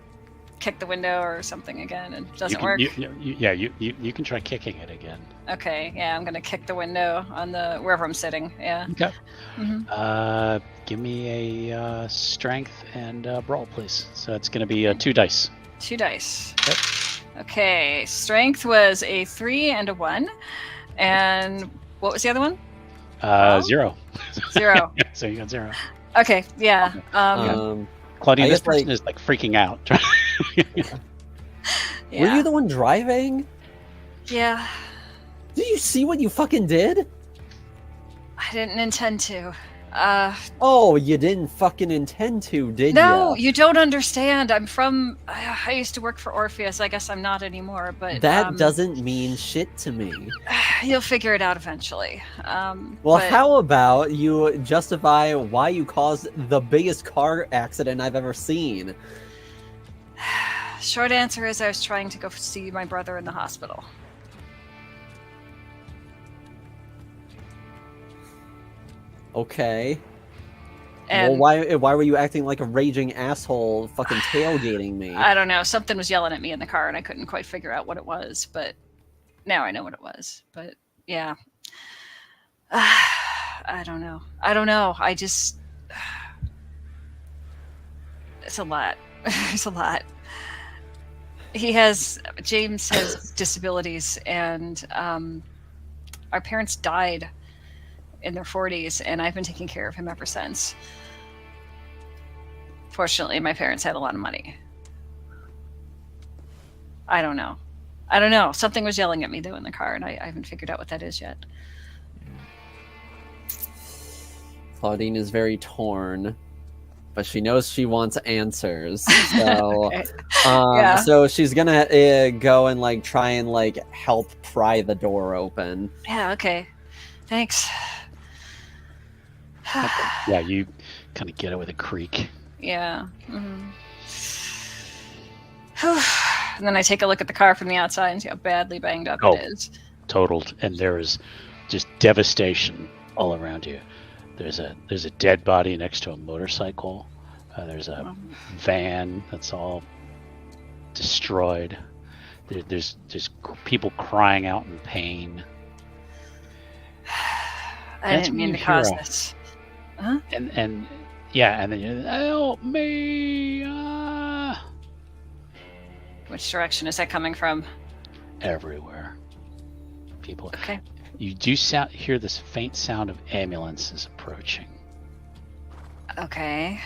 kick the window or something again, and it doesn't work. You can try kicking it again. Okay. Yeah, I'm gonna kick the window on wherever I'm sitting. Yeah. Okay. Give me a strength and brawl, please. So it's going to be 2 dice. 2 dice. Yep. Okay. Strength was a 3 and a 1. And what was the other one? 0. 0. So you got 0. Okay. Yeah. Claudine, this person is freaking out. Were you the one driving? Yeah. Did you see what you fucking did? I didn't intend to. You didn't fucking intend to, did you? No, you don't understand. I used to work for Orpheus. I guess I'm not anymore, but... That doesn't mean shit to me. You'll figure it out eventually. How about you justify why you caused the biggest car accident I've ever seen? Short answer is I was trying to go see my brother in the hospital. Okay. And why were you acting like a raging asshole fucking tailgating me? I don't know. Something was yelling at me in the car, and I couldn't quite figure out what it was, but now I know what it was. But, yeah. I don't know. I just... It's a lot. It's a lot. James has disabilities, and our parents died in their 40s, and I've been taking care of him ever since. Fortunately, my parents had a lot of money. I don't know. Something was yelling at me though in the car, and I haven't figured out what that is yet. Claudine is very torn, but she knows she wants answers. So, Okay. Yeah. so she's gonna go and like try and like help pry the door open. Yeah, okay. Thanks. Yeah, you kind of get it with a creak. Yeah. Mm-hmm. And then I take a look at the car from the outside and see how badly banged up it is. Totaled, and there is just devastation all around you. There's a dead body next to a motorcycle. There's a van that's all destroyed. There's people crying out in pain. I didn't mean to cause this. Huh? And then you help me. Which direction is that coming from? Everywhere. People. Okay. You do hear this faint sound of ambulances approaching. Okay.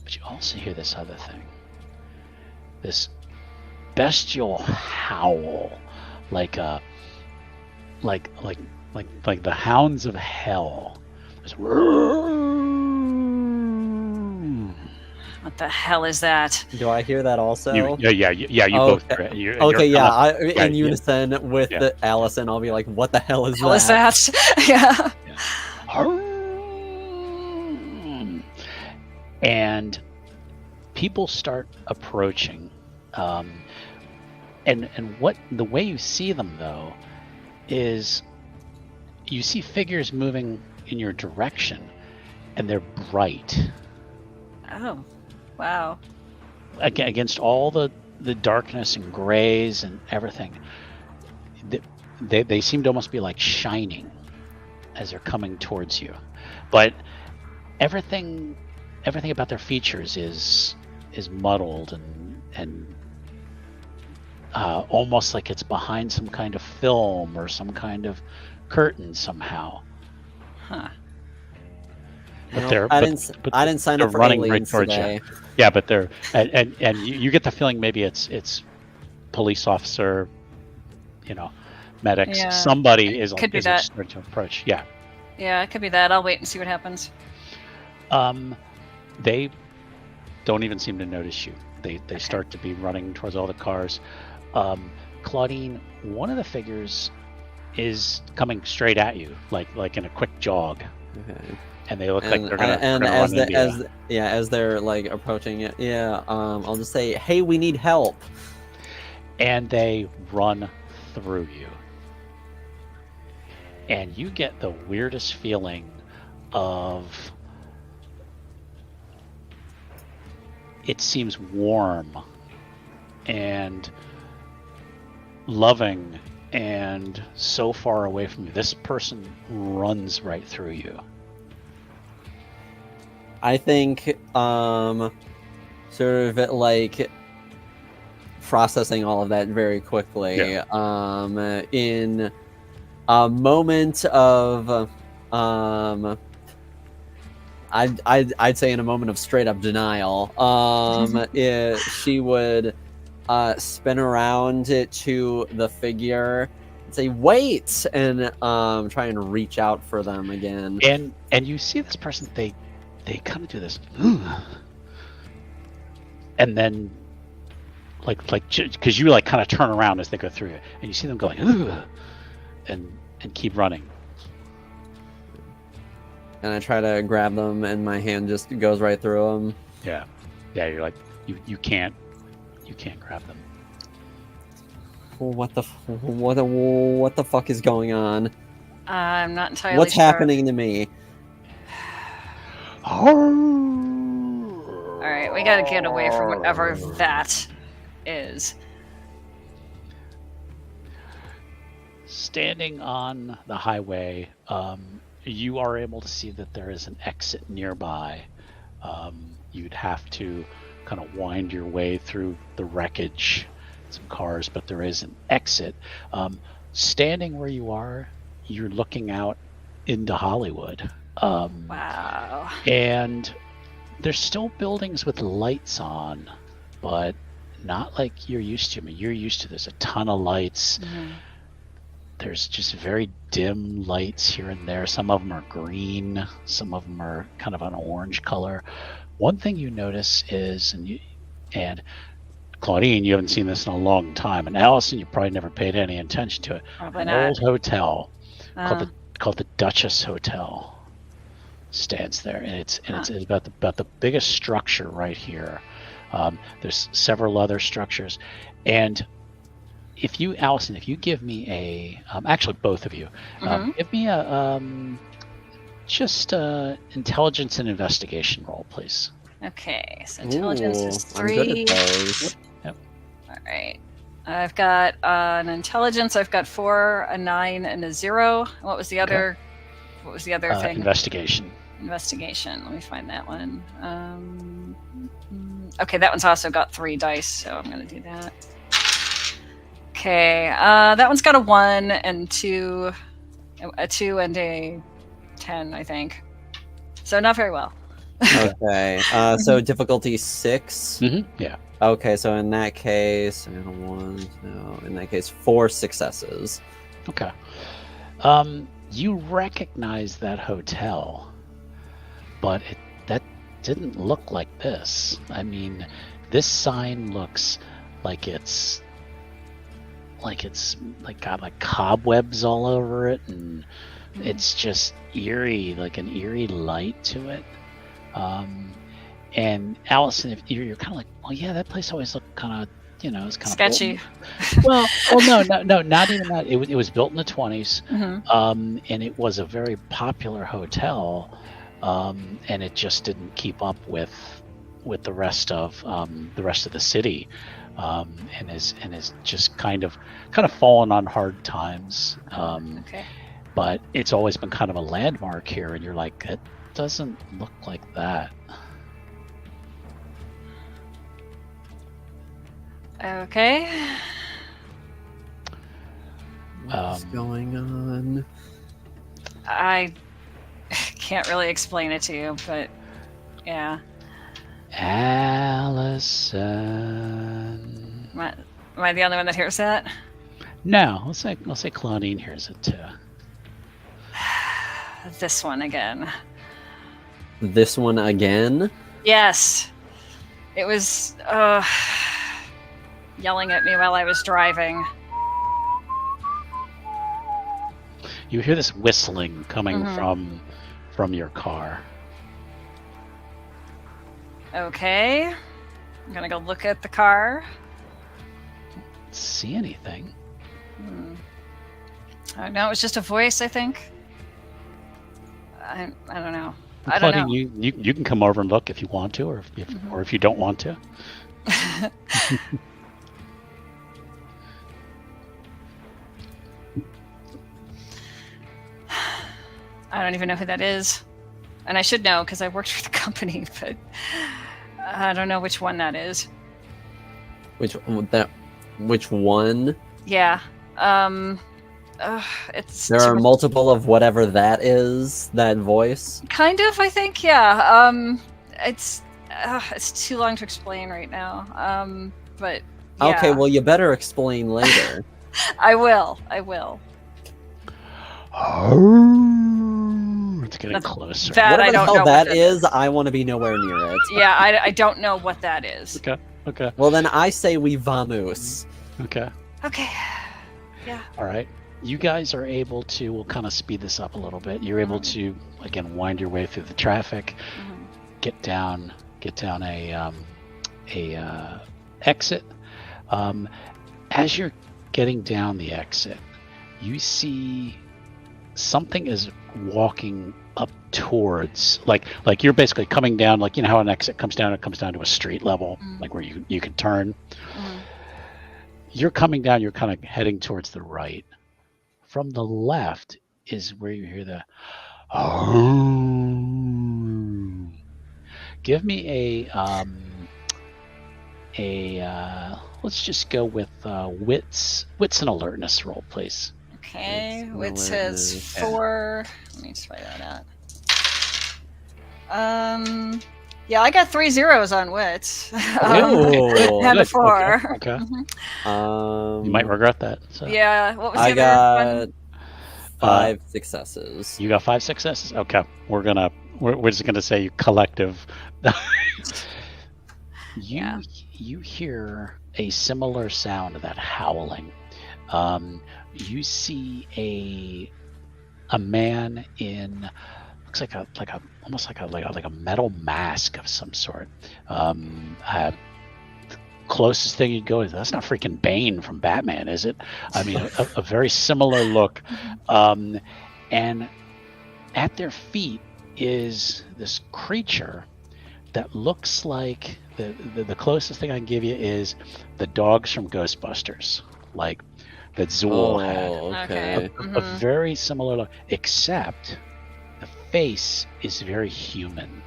But you also hear this other thing. This bestial howl, like the hounds of hell. This What the hell is that? Do I hear that also? You both. Okay. You're Okay, yeah, kinda- in unison with the Allison, I'll be like, "What the hell is Hell that?" is that? Yeah. And people start approaching, and what the way you see them though is you see figures moving in your direction, and they're bright. Oh, wow. Against all the darkness and grays and everything, they seem to almost be like shining as they're coming towards you. But everything about their features is muddled and almost like it's behind some kind of film or some kind of curtain somehow. Huh. But I didn't sign up for running right aliens towards today. you. Yeah, but they're and you get the feeling maybe it's police officer, medics. Yeah, somebody is could be is that. starting to approach. Yeah. Yeah, it could be that. I'll wait and see what happens. They don't even seem to notice you. They start to be running towards all the cars. Claudine, one of the figures is coming straight at you, like in a quick jog. Okay. And they look like they're gonna. And run into you. as they're like approaching it, I'll just say, "Hey, we need help." And they run through you. And you get the weirdest feeling of it seems warm and loving and so far away from you. This person runs right through you. I think, sort of like processing all of that very quickly. Yeah. In a moment of, I'd say in a moment of straight up denial, she would spin around to the figure and say, "Wait!" and try and reach out for them again. And you see this person, they kind of do this, and then like because you like kind of turn around as they go through you, and you see them going, and keep running. And I try to grab them, and my hand just goes right through them. Yeah. You're like you can't grab them. What the fuck is going on? I'm not entirely What's sure. happening to me? All right, we gotta get away from whatever that is. Standing on the highway, you are able to see that there is an exit nearby, you'd have to kind of wind your way through the wreckage, some cars, but there is an exit. Standing where you are, you're looking out into Hollywood. Wow. And there's still buildings with lights on, but not like you're used to. I mean, you're used to there's a ton of lights. Mhm. There's just very dim lights here and there. Some of them are green, some of them are kind of an orange color. One thing you notice is, and Claudine, you haven't seen this in a long time, and Allison, you probably never paid any attention to it. Probably An not. old hotel Uh, called the Duchess Hotel stands there, and it's about the biggest structure right here. There's several other structures, and if you, Allison, if you give me a, actually both of you, give me a just intelligence and investigation roll, please. okay, so intelligence is I'm good 3. at those. All right. I've got an intelligence. I've got 4, a 9, and a 0. What was the other? What was the other thing? Investigation. Investigation. Let me find that one. Okay, that one's also got 3 dice, so I'm going to do that. Okay, that one's got a 1 and 2, a 2 and a 10, I think. So not very well. Okay. So difficulty 6. Yeah. Okay, so in that case, in that case, 4 successes. Okay. You recognize that hotel, but that didn't look like this. I mean, this sign looks like it's got like cobwebs all over it, and it's just eerie, like an eerie light to it. And Allison, if you're kind of like, well, yeah, that place always looked kind of, it's kind sketchy. of well, no, not even that. It was built in the 20s, and it was a very popular hotel, and it just didn't keep up with the rest of the city, and is just kind of fallen on hard times. Okay. But it's always been kind of a landmark here, and you're like, it doesn't look like that. Okay. What's going on? I can't really explain it to you, but yeah. Allison. Am I the only one that hears that? No, I'll say Claudine hears it too. This one again. This one again? Yes. It was yelling at me while I was driving. You hear this whistling coming from your car. Okay. I'm gonna go look at the car. Don't see anything. No, it was just a voice, I think. I don't know. I Claudine, don't know. you can come over and look if you want to, or if you don't want to. I don't even know who that is. And I should know because I worked for the company, but I don't know which one that is. Which one? Yeah. It's There are multiple of whatever that is, that voice. kind of, I think, yeah. It's too long to explain right now. But yeah. Okay, well, you better explain later. I will. Oh, it's getting closer. That Whatever I the don't hell know that what is, I want to be nowhere near it. Yeah, I don't know what that is. Okay. Well, then I say we vamos. Okay. Okay. Yeah. All right. You guys are able to, we'll kind of speed this up a little bit. You're able to, again, wind your way through the traffic, get down a exit. As you're getting down the exit, you see something is walking up towards, like you're basically coming down, like, how an exit comes down, it comes down to a street level, like where you can turn. You're coming down, you're kind of heading towards the right. From the left is where you hear the Give me let's just go with wits and alertness roll, please. Okay, It's which says alertness. 4. Let me just write that out. Yeah, I got 3 zeros on wits. Ooh. And a Good, 4. Okay. Mhm. You might regret that. So. Yeah, what was the I other got one? 5 successes. You got 5 successes. Okay, we're just gonna say collective. Yeah. You hear a similar sound of that howling. You see a man in looks like a almost like a metal mask of some sort. Closest thing you'd go is that's not freaking Bane from Batman, is it? I mean, a very similar look. And at their feet is this creature that looks like the closest thing I can give you is the dogs from Ghostbusters, like that Zool had. Okay. A very similar look, except the face is very human,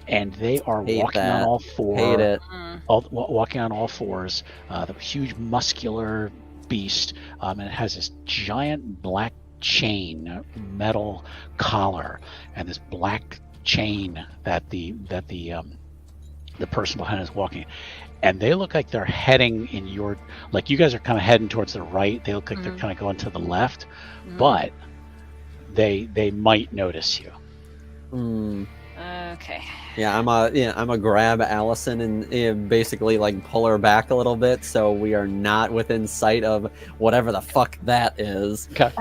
and they are Hate walking that. on all fours. Hate it. Walking on all fours. The huge muscular beast, and it has this giant black chain, metal collar, and this black chain that the person behind is walking. And they look like they're heading in your, like you guys are kind of heading towards the right. They look like they're kind of going to the left, but they might notice you. Okay. Yeah, I'm a grab Allison and basically like pull her back a little bit so we are not within sight of whatever the fuck that is. Okay.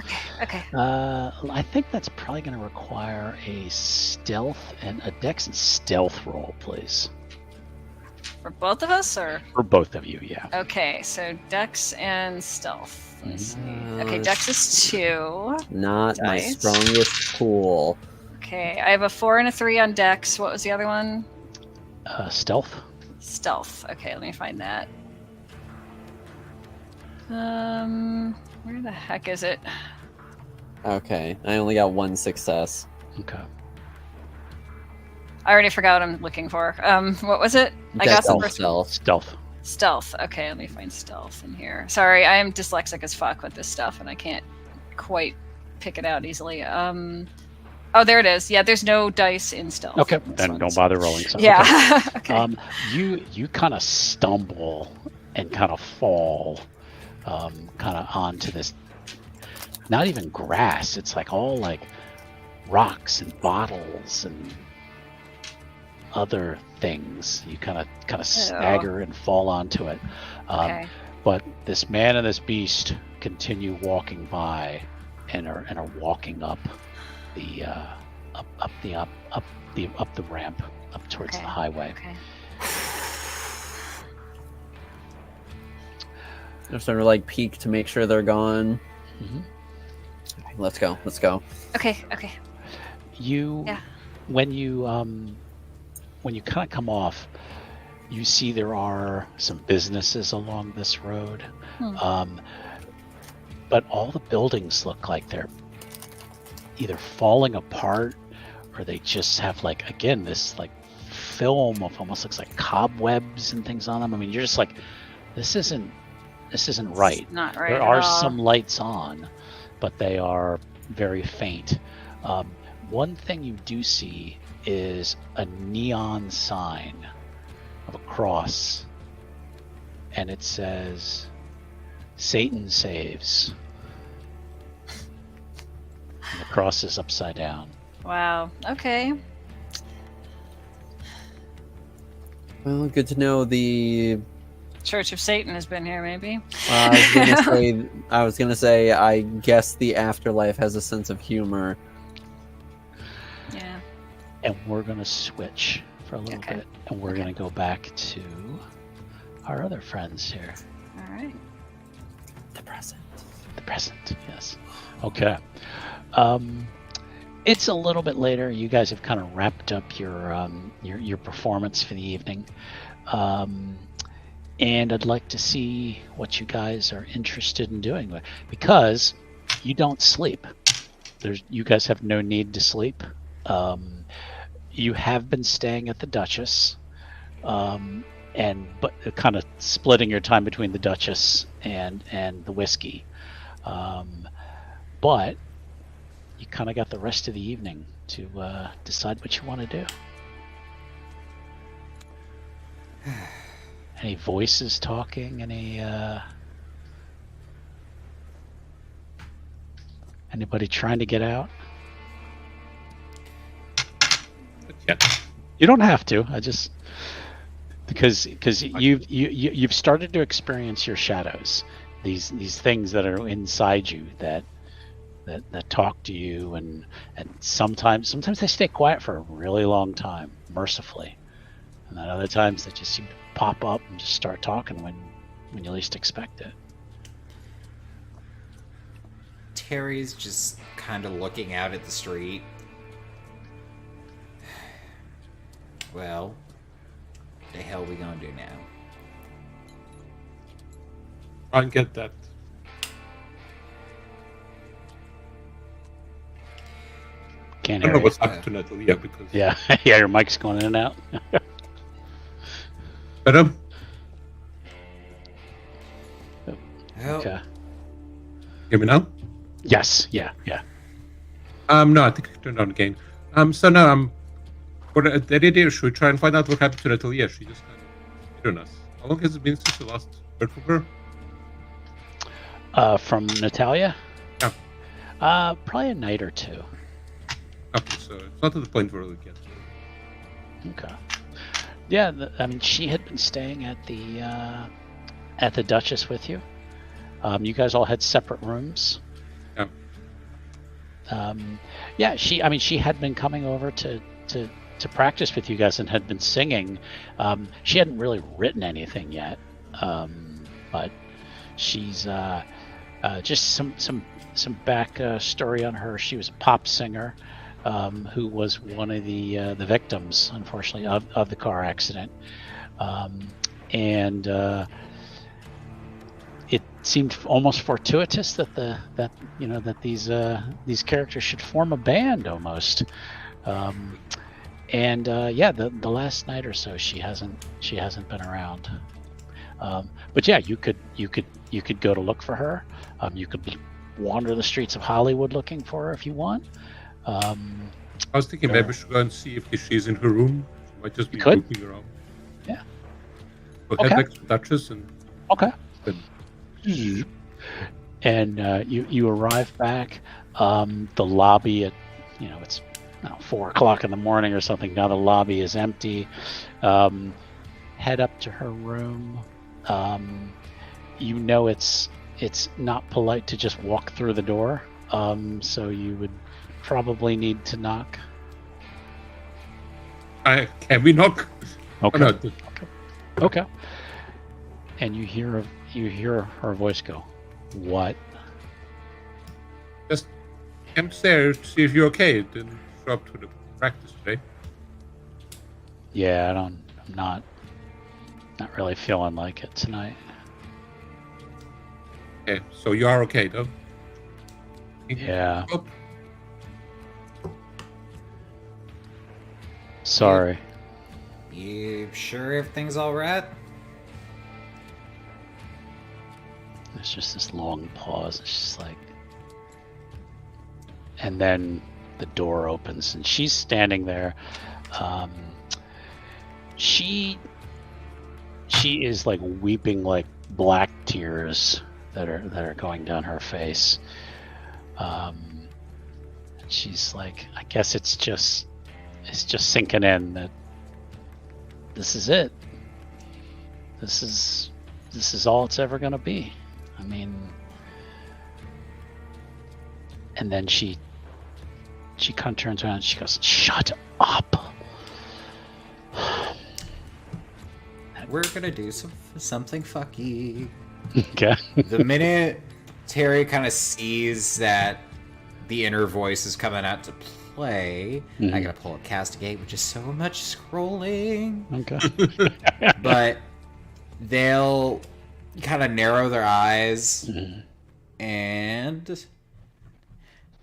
I think that's probably going to require a stealth and a dex and stealth roll, please. For both of us, or? For both of you, yeah. Okay, so Dex and Stealth. Let's see. Okay, Dex is 2. Not my Nice. strongest pool. Okay, I have a 4 and a 3 on Dex. What was the other one? Stealth. Stealth. Okay, let me find that. Where the heck is it? Okay, I only got 1 success. Okay. I already forgot what I'm looking for. What was it? I got the first one. Stealth. Stealth. Okay, let me find stealth in here. Sorry, I am dyslexic as fuck with this stuff, and I can't quite pick it out easily. Oh, there it is. Yeah, there's no dice in stealth. Okay, then don't bother rolling. So, yeah. Okay. You kind of stumble and kind of fall, kind of onto this. Not even grass. It's like all like rocks and bottles and other things. You kind of stagger and fall onto it. Okay. But this man and this beast continue walking by and are walking up the up the ramp up towards the highway. Okay. I'm starting to like peek to make sure they're gone. Okay, let's go. Okay. When you kind of come off, you see there are some businesses along this road, but all the buildings look like they're either falling apart or they just have like, again, this like film of almost looks like cobwebs and things on them. I mean, you're just like, this isn't right. It's not right. There are some lights on, but they are very faint. One thing you do see is a neon sign of a cross, and it says Satan saves, and the cross is upside down. Wow. Okay. Well, good to know the Church of Satan has been here, maybe. I was gonna say I guess the afterlife has a sense of humor. Yeah. And we're gonna switch for a little bit, and we're gonna go back to our other friends here. All right. The present, yes. Okay. It's a little bit later. You guys have kind of wrapped up your performance for the evening, and I'd like to see what you guys are interested in doing, because you don't sleep. You guys have no need to sleep. you have been staying at the Duchess, but kind of splitting your time between the Duchess and the whiskey. But you kind of got the rest of the evening to decide what you want to do. Any voices talking? Anybody trying to get out? Yeah. You don't have to. I just because you've started to experience your shadows. These things that are inside you that talk to you, and sometimes they stay quiet for a really long time, mercifully, and then other times they just seem to pop up and just start talking when you least expect it. Terry's just kind of looking out at the street. Well, the hell we gonna do now? Try and get that. Can't I hear don't know you. what's happened to Natalia because. Yeah, yeah, your mic's going in and out. Better? Well, Okay. Hear me now? Yes. Yeah. No, I think I turned down the game. So now for the idea, should we try and find out what happened to Natalia? She just kind of hidden us. How long has it been since the last heard from her? From Natalia? Yeah. Probably a night or two. Okay, so it's not to the point where we get. Okay. Yeah, I mean, she had been staying at the Duchess with you. You guys all had separate rooms. Yeah. Yeah, she had been coming over to practice with you guys and had been singing. She hadn't really written anything yet, but she's just some back story on her. She was a pop singer who was one of the victims, unfortunately, of the car accident, and it seemed almost fortuitous that these characters should form a band almost. The last night or so she hasn't been around. But yeah, you could go to look for her. You could wander the streets of Hollywood looking for her if you want. I was thinking maybe we should go and see if she's in her room. She might just be could. looking around. Yeah. We'll Okay. head back to Duchess and. Okay. Good. And you arrive back. The lobby at it's 4:00 in the morning or something. Now the lobby is empty. Head up to her room. It's not polite to just walk through the door. So you would probably need to knock. Can we knock? Okay. Oh, no, Okay. And you hear her voice go, "What?" just came upstairs to see if you're okay. Didn't show up to the practice today. Yeah, I'm not really feeling like it tonight. Okay, so you are okay though. Yeah. Oh, Sorry. you sure everything's all right? There's just this long pause. It's just like, and then the door opens and she's standing there. She is like weeping like black tears that are going down her face. She's like, I guess it's just sinking in that this is it. This is all it's ever gonna be. I mean, and then she kind of turns around and she goes, "Shut up." We're gonna do something fucky. Okay. The minute Terry kind of sees that the inner voice is coming out to play, I gotta pull up Castigate, which is so much scrolling. Okay. But they'll kind of narrow their eyes and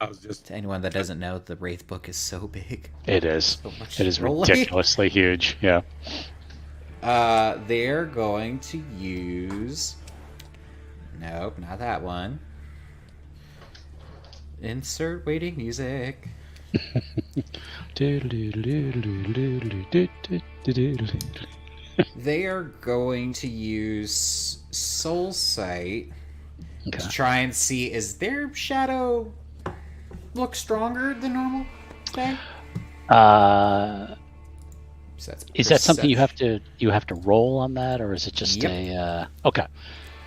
I was just To anyone that doesn't know, the Wraith book is so big. It is. So much It is rolling. ridiculously huge. Yeah. They're going to use. Nope, not that one. Insert waiting music. They are going to use Soul Sight Okay. to try and see, is their shadow look stronger than normal today? So that's Is that something perception. you have to roll on that, or is it just Yep. okay?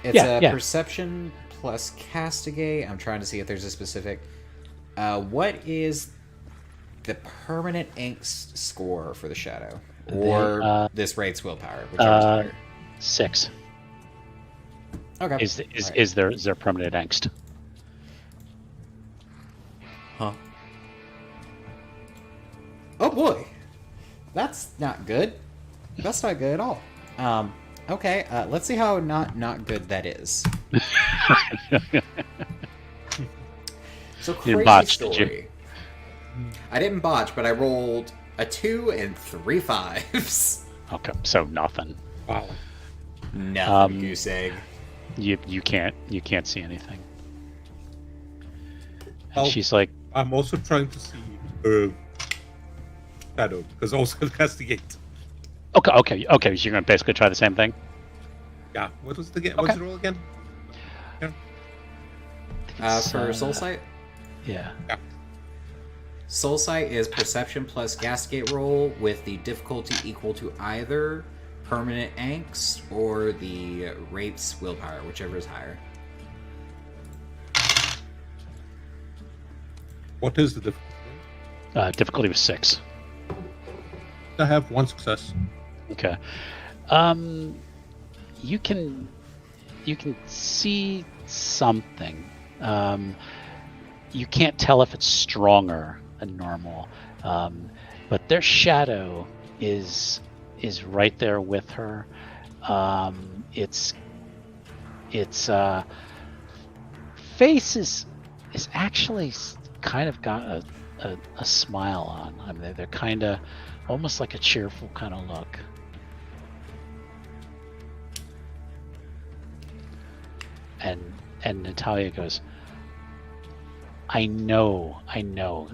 It's Yeah, a yeah. perception plus castigate. I'm trying to see if there's a specific. What is the permanent angst score for the shadow, or this raid's willpower, whichever's higher? 6 Okay. is there permanent angst? Huh. Oh boy, that's not good. That's not good at all. Okay. Let's see how not good that is. So You crazy botched, did story. you? I didn't botch, but I rolled a 2 and 3 5s. Okay, so nothing. wow. Nothing, goose egg. You can't see anything. And Oh. she's like, I'm also trying to see her shadow because also castigate. okay. So you're gonna basically try the same thing. Yeah. What was the what's the roll again? For Soul Sight? Yeah. Soul Sight is perception plus castigate roll with the difficulty equal to either permanent angst or the Wraith's willpower, whichever is higher. What is the difficulty? Difficulty was 6. I have 1 success. Okay. You can see something. You can't tell if it's stronger than normal, but their shadow is right there with her. Its face is actually kind of got a smile on. I mean, they're kind of almost like a cheerful kind of look. And Natalia goes, I know,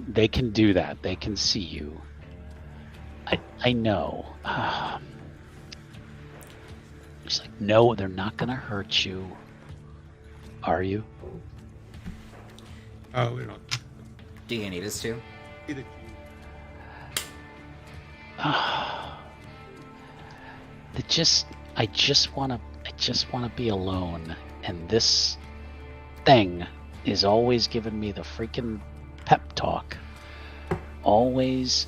they can do that. They can see you. I know. She's like, no, they're not gonna hurt you. Are you? Oh, we're not. Do you need us to? Either I just wanna be alone, and this thing is always giving me the freaking pep talk, always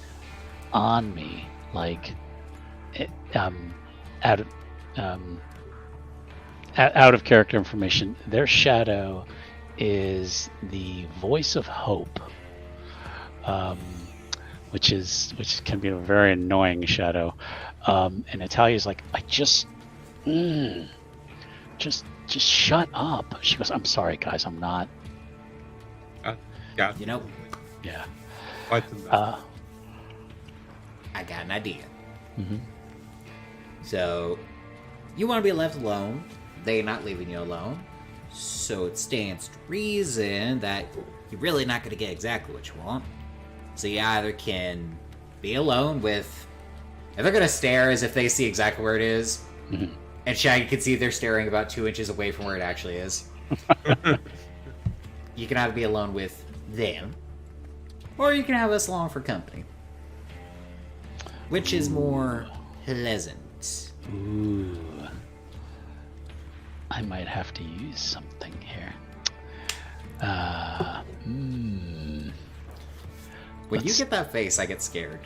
on me, like out of character information. Their shadow is the voice of hope, which can be a very annoying shadow. And Natalia's like, I just shut up. She goes, I'm sorry, guys, I'm not. Yeah. You know, Yeah. Quite the I got an idea. Mm-hmm. So, you want to be left alone. They're not leaving you alone. So it stands to reason that you're really not going to get exactly what you want. So you either can be alone with... If they're going to stare as if they see exactly where it is, Mm-hmm. and Shaggy can see they're staring about 2 inches away from where it actually is. You can either be alone with them, or you can have us along for company. Which is more pleasant. Ooh. I might have to use something here. When you get that face, I get scared.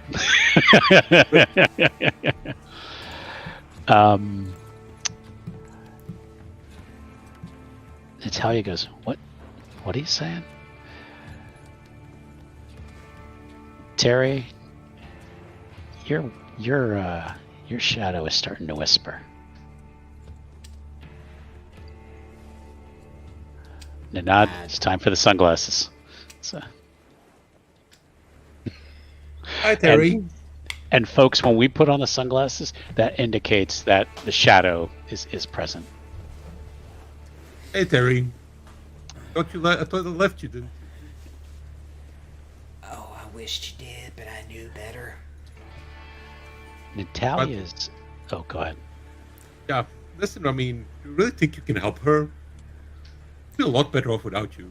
Natalia goes, What are you saying? Terry, your shadow is starting to whisper. Nanad, it's time for the sunglasses. So, Hi, Terry. and folks, when we put on the sunglasses, that indicates that the shadow is present. Hey, Terry. I thought I left you, didn't you? Oh, I wished you did, but I knew better. Natalia's. Oh, go ahead. Yeah, listen, I mean, do you really think you can help her? She'd be a lot better off without you.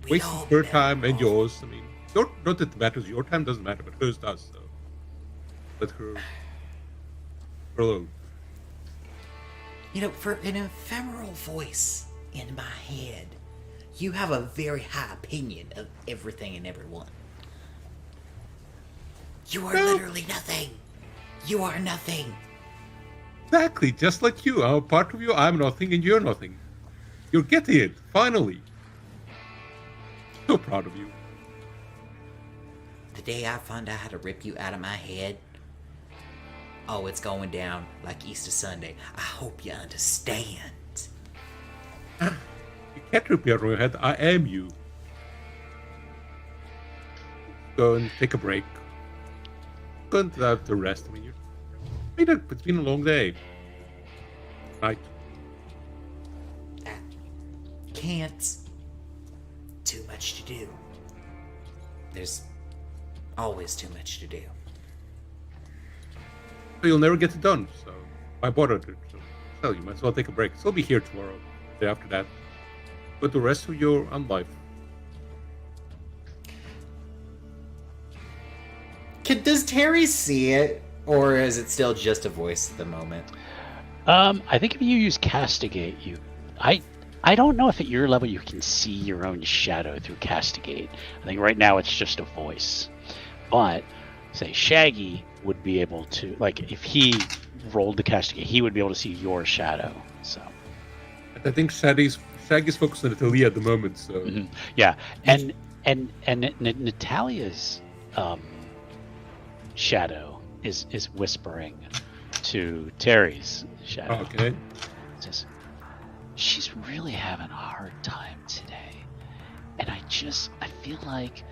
We'd Wasting all her be time better and off. yours. I mean, not that it matters. Your time doesn't matter, but hers does. So let her alone. You know, for an ephemeral voice in my head, you have a very high opinion of everything and everyone. You are literally nothing. You are nothing. Exactly, just like you. I'm a part of you. I'm nothing, and you're nothing. You're getting it finally. So proud of you. The day I find out how to rip you out of my head, oh, it's going down like Easter Sunday. I hope you understand. You can't rip me out of your head. I am you. Go and take a break. Go and have the rest. I mean, it's been a long day. Night. I can't. Too much to do. There's always too much to do. So you'll never get it done. So I bothered it. So you might as well take a break. So I'll be here tomorrow. Day after that. But the rest of your life. Does Terry see it? Or is it still just a voice at the moment? I think if you use castigate, I don't know if at your level you can see your own shadow through castigate. I think right now it's just a voice. But say Shaggy would be able to, like, if he rolled the castigate, he would be able to see your shadow. So I think Shaggy's focused on Italy at the moment. So yeah, and Natalia's shadow is whispering to Terry's shadow. okay. Says, she's really having a hard time today, and I feel like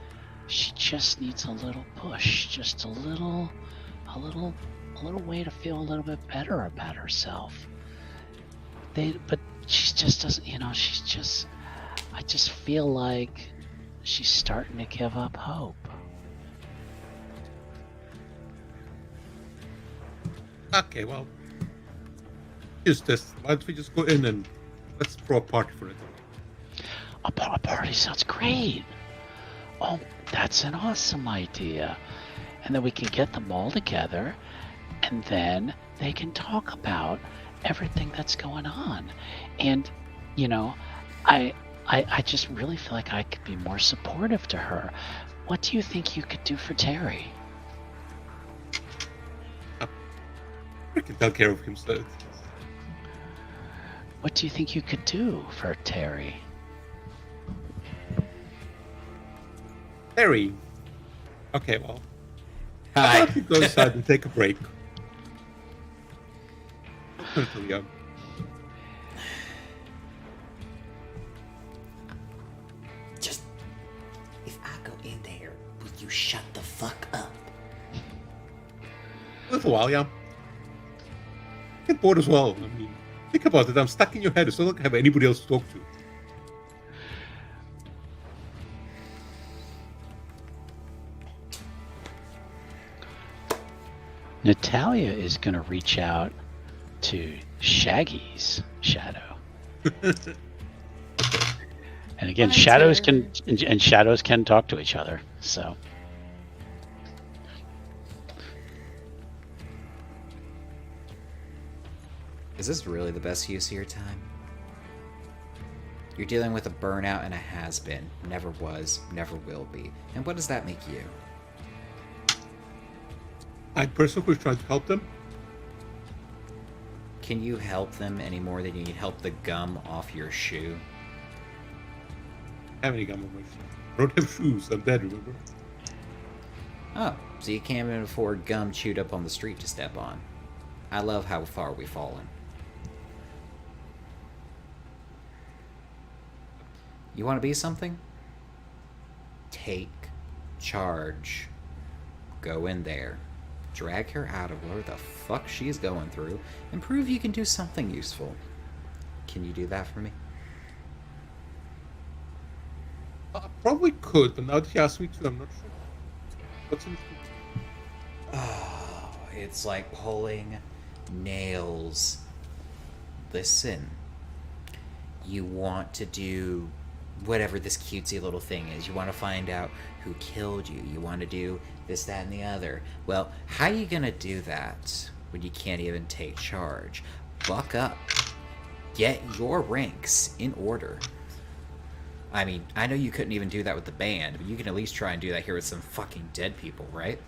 she just needs a little push, just a little way to feel a little bit better about herself. But she just doesn't, I just feel like she's starting to give up hope. Okay, well, just this. Why don't we just go in and let's throw a party for it? A party sounds great. Oh, that's an awesome idea. And then we can get them all together, and then they can talk about everything that's going on. And, I just really feel like I could be more supportive to her. What do you think you could do for Terry? We can take care of himself. What do you think you could do for Terry? Terry. Okay, well, how Hi. about we go inside and take a break? Italy, Just, if I go in there, will you shut the fuck up? a little while, yeah. Get bored as well. I mean, think about it. I'm stuck in your head. It's not like I have anybody else to talk to. Natalia is going to reach out to Shaggy's shadow. And again, Hi, shadows Terry. can shadows can talk to each other. So Is this really the best use of your time? You're dealing with a burnout and a has-been. Never was, never will be. And what does that make you? I'm a person who's trying to help them. Can you help them any more than you need help the gum off your shoe? I have any gum on my shoes. I don't have shoes. I'm dead, remember? Oh, so you can't even afford gum chewed up on the street to step on. I love how far we've fallen. You want to be something? Take charge. Go in there. Drag her out of whatever the fuck she's going through, and prove you can do something useful. Can you do that for me? I probably could, but now that he asked me to, I'm not sure. What's in it? Oh, it's like pulling nails. Listen, you want to do whatever this cutesy little thing is. You want to find out who killed you. You want to do this, that, and the other. Well, how are you going to do that when you can't even take charge? Buck up. Get your ranks in order. I mean, I know you couldn't even do that with the band, but you can at least try and do that here with some fucking dead people, right?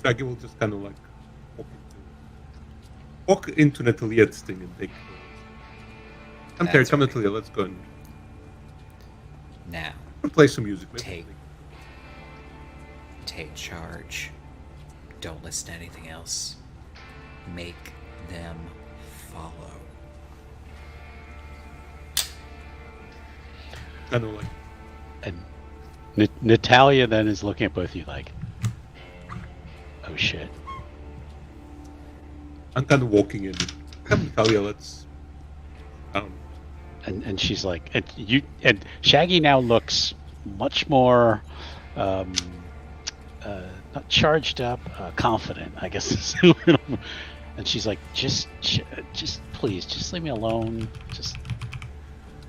Shaggy will just kind of like walk into Natalia's thing and take. Come here, come Natalia. Let's go and now play some music. Maybe. Take charge. Don't listen to anything else. Make them follow. Kind of like. And Natalia then is looking at both of you like, oh shit. I'm kind of walking in. Come, Natalia, let's. And she's like, and Shaggy now looks much more, not charged up, confident, I guess. And she's like, just please, just leave me alone. Just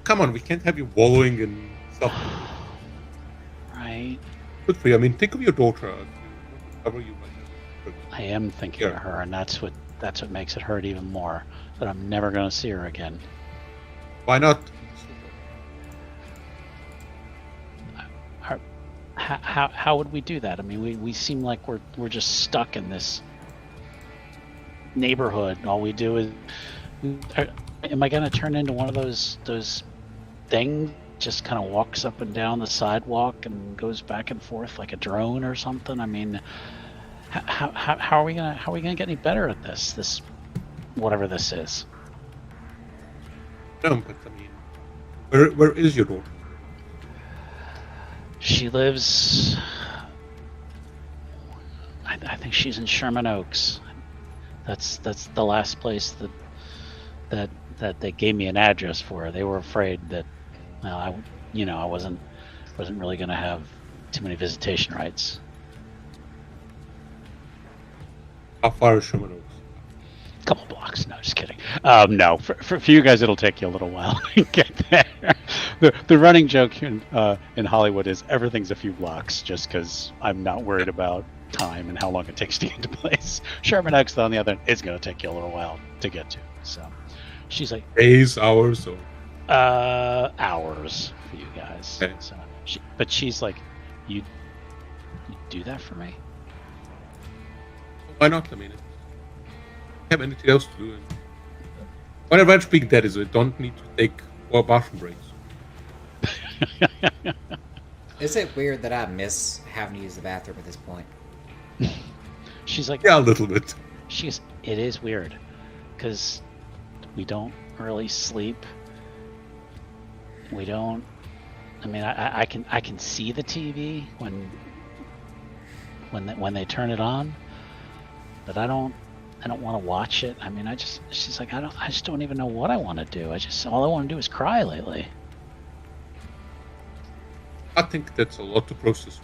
come on, we can't have you wallowing in stuff. Right. Good for you. I mean, think of your daughter. Whatever you might have. I am thinking of her, and that's what makes it hurt even more. That I'm never going to see her again. Why not? How would we do that? I mean, we seem like we're just stuck in this neighborhood. All we do is, am I going to turn into one of those things? Just kind of walks up and down the sidewalk and goes back and forth like a drone or something. I mean, how are we gonna get any better at this whatever this is? No, but I mean, where is your daughter? She lives. I think she's in Sherman Oaks. That's the last place that they gave me an address for. They were afraid that, well, I wasn't really going to have too many visitation rights. How far is Sherman Oaks? A couple blocks. No, just kidding. No, for you guys, it'll take you a little while to get there. The running joke in Hollywood is everything's a few blocks, just because I'm not worried about time and how long it takes to get to place. Sherman Oaks, on the other, it's going to take you a little while to get to. So she's like days, hours, or hours for you guys. Okay. So but she's like, you do that for me? Why not? I mean, have anything else to do. And when advantage being dead is, we don't need to take more bathroom breaks. Is it weird that I miss having to use the bathroom at this point? She's like, yeah, a little bit. It is weird, because we don't really sleep. We don't. I mean, I can see the TV when they turn it on, but I don't want to watch it. I mean, she's like, I just don't even know what I want to do. All I want to do is cry lately. I think that's a lot to process.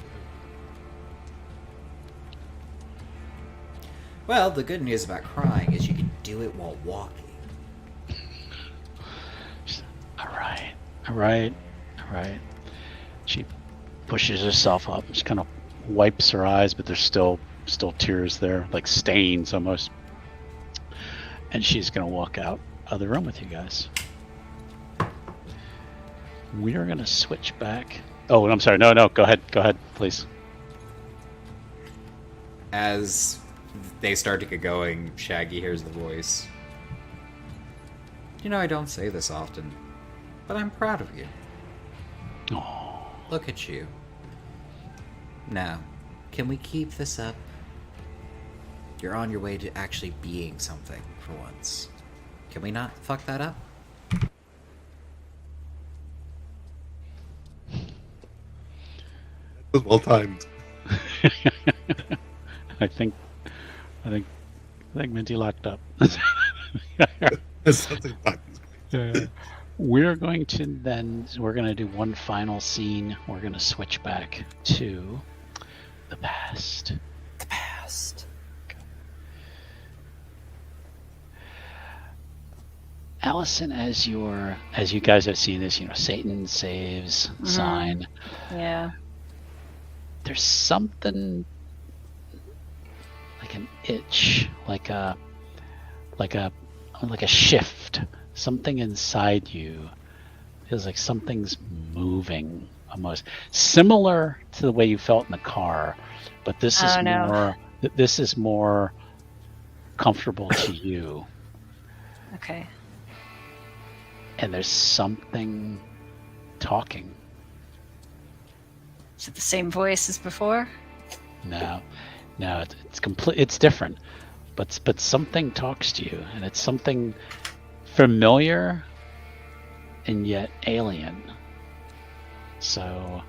Well, the good news about crying is you can do it while walking. All right. She pushes herself up, just kind of wipes her eyes, but there's still tears there, like stains almost. And she's gonna walk out of the room with you guys. We are gonna switch back. Oh, I'm sorry. No. Go ahead, please. As they start to get going, Shaggy hears the voice. You know, I don't say this often, but I'm proud of you. Oh, look at you. Now, can we keep this up? You're on your way to actually being something for once. Can we not fuck that up? It was well timed. I think Minty locked up. That's something fun. We're going to do one final scene. We're going to switch back to the past. The past. Allison, as you guys have seen this, Satan saves sign. Yeah. There's something like an itch, like a shift. Something inside you feels like something's moving, almost similar to the way you felt in the car, but this is more. This is more comfortable to you. Okay. And there's something talking. Is it the same voice as before? No, it's complete. It's different, but something talks to you, and it's something familiar and yet alien. So,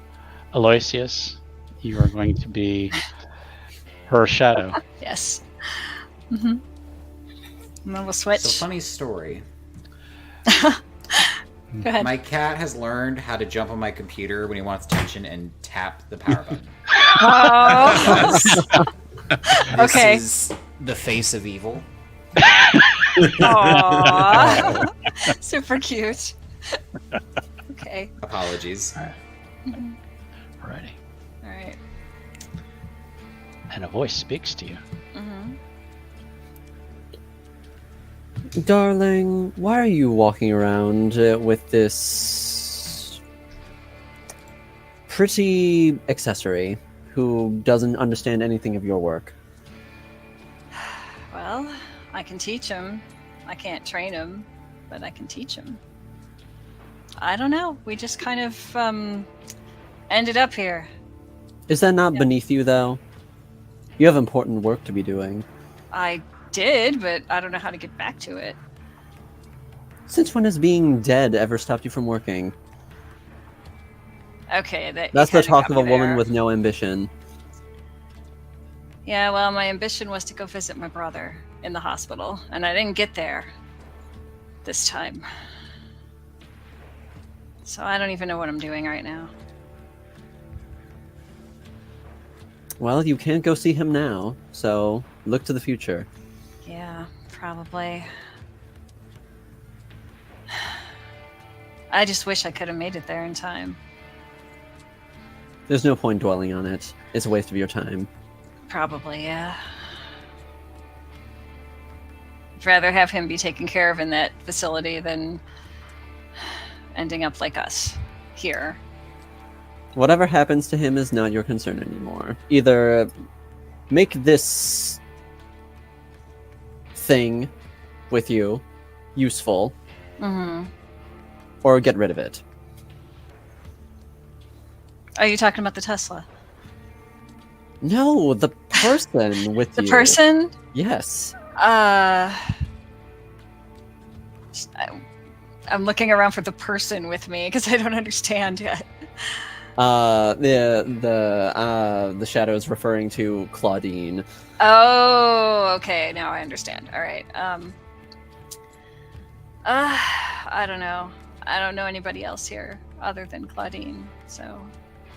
Aloysius, you are going to be her shadow. Yes. Mm-hmm. And then we'll switch. So, funny story. Go ahead. My cat has learned how to jump on my computer when he wants attention and tap the power button. Oh. Okay. This is the face of evil. Aww. Super cute. Okay. Apologies. Mm-hmm. Alrighty. All right. And a voice speaks to you. Mm-hmm. Darling, why are you walking around with this pretty accessory who doesn't understand anything of your work? Well, I can teach him. I can't train him, but I can teach him. I don't know. We just kind of ended up here. Is that not beneath you, though? You have important work to be doing. I did, but I don't know how to get back to it. Since when has being dead ever stopped you from working? Okay, That's the kinda talk got of a me woman there. with no ambition. Yeah, well, my ambition was to go visit my brother in the hospital, and I didn't get there this time. So I don't even know what I'm doing right now. Well, you can't go see him now, so look to the future. Yeah, probably. I just wish I could have made it there in time. There's no point dwelling on it. It's a waste of your time. Probably, yeah. I'd rather have him be taken care of in that facility than ending up like us here. Whatever happens to him is not your concern anymore. Either make this thing with you useful, Mm-hmm. or get rid of it. Are you talking about the Tesla? No, the person with The you. person? Yes. I'm looking around for the person with me because I don't understand yet. The shadow is referring to Claudine. Oh, okay. Now I understand. All right. I don't know. I don't know anybody else here other than Claudine, so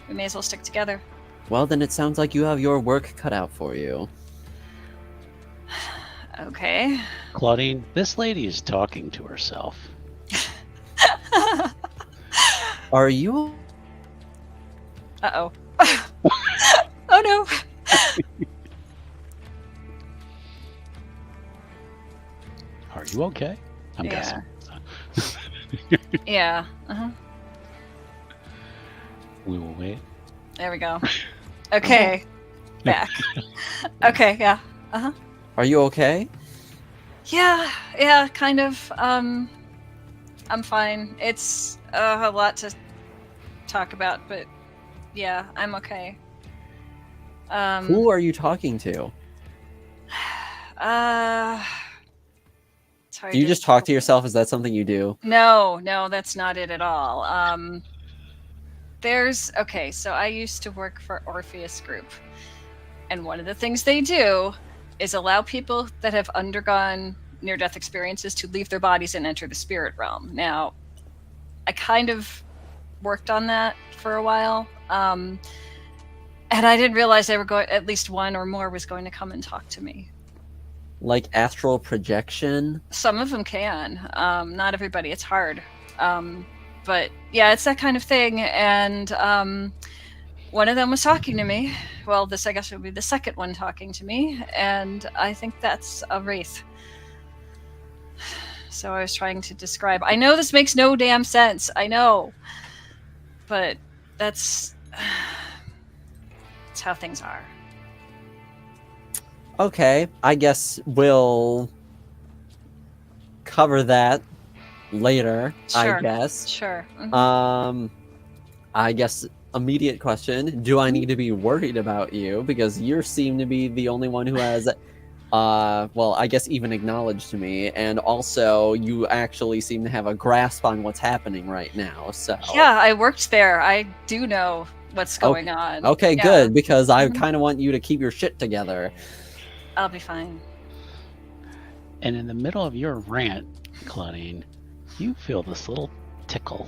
we may as well stick together. Well, then it sounds like you have your work cut out for you. Okay. Claudine, this lady is talking to herself. Are you? Uh-oh. Oh, no. Are you okay? I'm Yeah. guessing. Yeah. Uh-huh. We will wait. There we go. Okay. Back. Okay, yeah. Uh-huh. Are you okay? Yeah, kind of. I'm fine. It's a lot to talk about, but yeah, I'm okay. Who are you talking to? It's hard Do you to just talk to yourself? Is that something you do? No, that's not it at all. Okay, so I used to work for Orpheus Group, and one of the things they do is allow people that have undergone near-death experiences to leave their bodies and enter the spirit realm. Now, I kind of worked on that for a while, and I didn't realize they were going. At least one or more was going to come and talk to me. Like astral projection? Some of them can. Not everybody. It's hard. But yeah, it's that kind of thing. And one of them was talking to me. Well, this I guess would be the second one talking to me, and I think that's a wraith. So I was trying to describe. I know this makes no damn sense. I know, but that's how things are. Okay, I guess we'll cover that later. Sure. I guess. Sure. I guess immediate question: do I need to be worried about you because you seem to be the only one who has, well, I guess even acknowledged to me, and also you actually seem to have a grasp on what's happening right now. So Yeah, I worked there. I do know what's going on. Okay, Yeah. good, because I kind of want you to keep your shit together. I'll be fine. And in the middle of your rant, Claudine, you feel this little tickle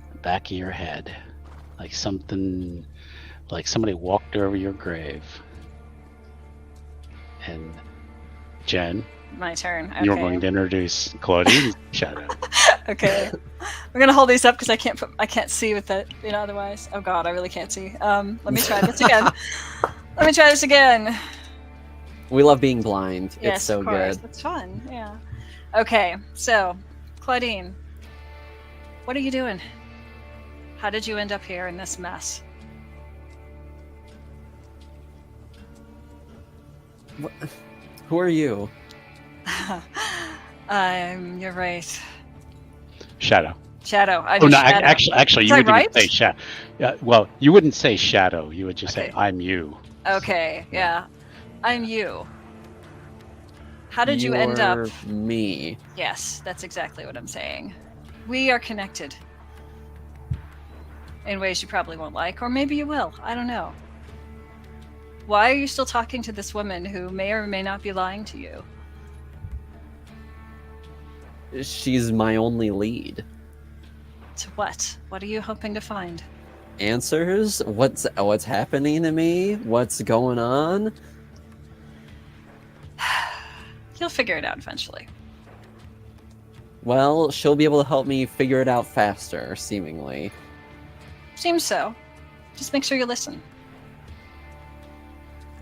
in the back of your head, like something, like somebody walked over your grave. And Jen, My turn. Okay. you're going to introduce Claudine's shadow. Okay. We're gonna hold these up because I can't see with it, otherwise. Oh god, I really can't see. Let me try this again. We love being blind. Yes, It's so of course. good. It's fun. Yeah. Okay, so Claudine, what are you doing? How did you end up here in this mess? Who are you? You're right. Shadow. Shadow. Oh no! Shadow. Actually, Is you that wouldn't even right? say shadow. Yeah, well, you wouldn't say shadow. You would just say, Okay. "I'm you." Okay, yeah. I'm you. How did you end up? You're me. Yes, that's exactly what I'm saying. We are connected. In ways you probably won't like, or maybe you will. I don't know. Why are you still talking to this woman who may or may not be lying to you? She's my only lead. To what? What are you hoping to find? Answers? What's happening to me? What's going on? You'll figure it out eventually. Well, she'll be able to help me figure it out faster, seemingly. Seems so. Just make sure you listen.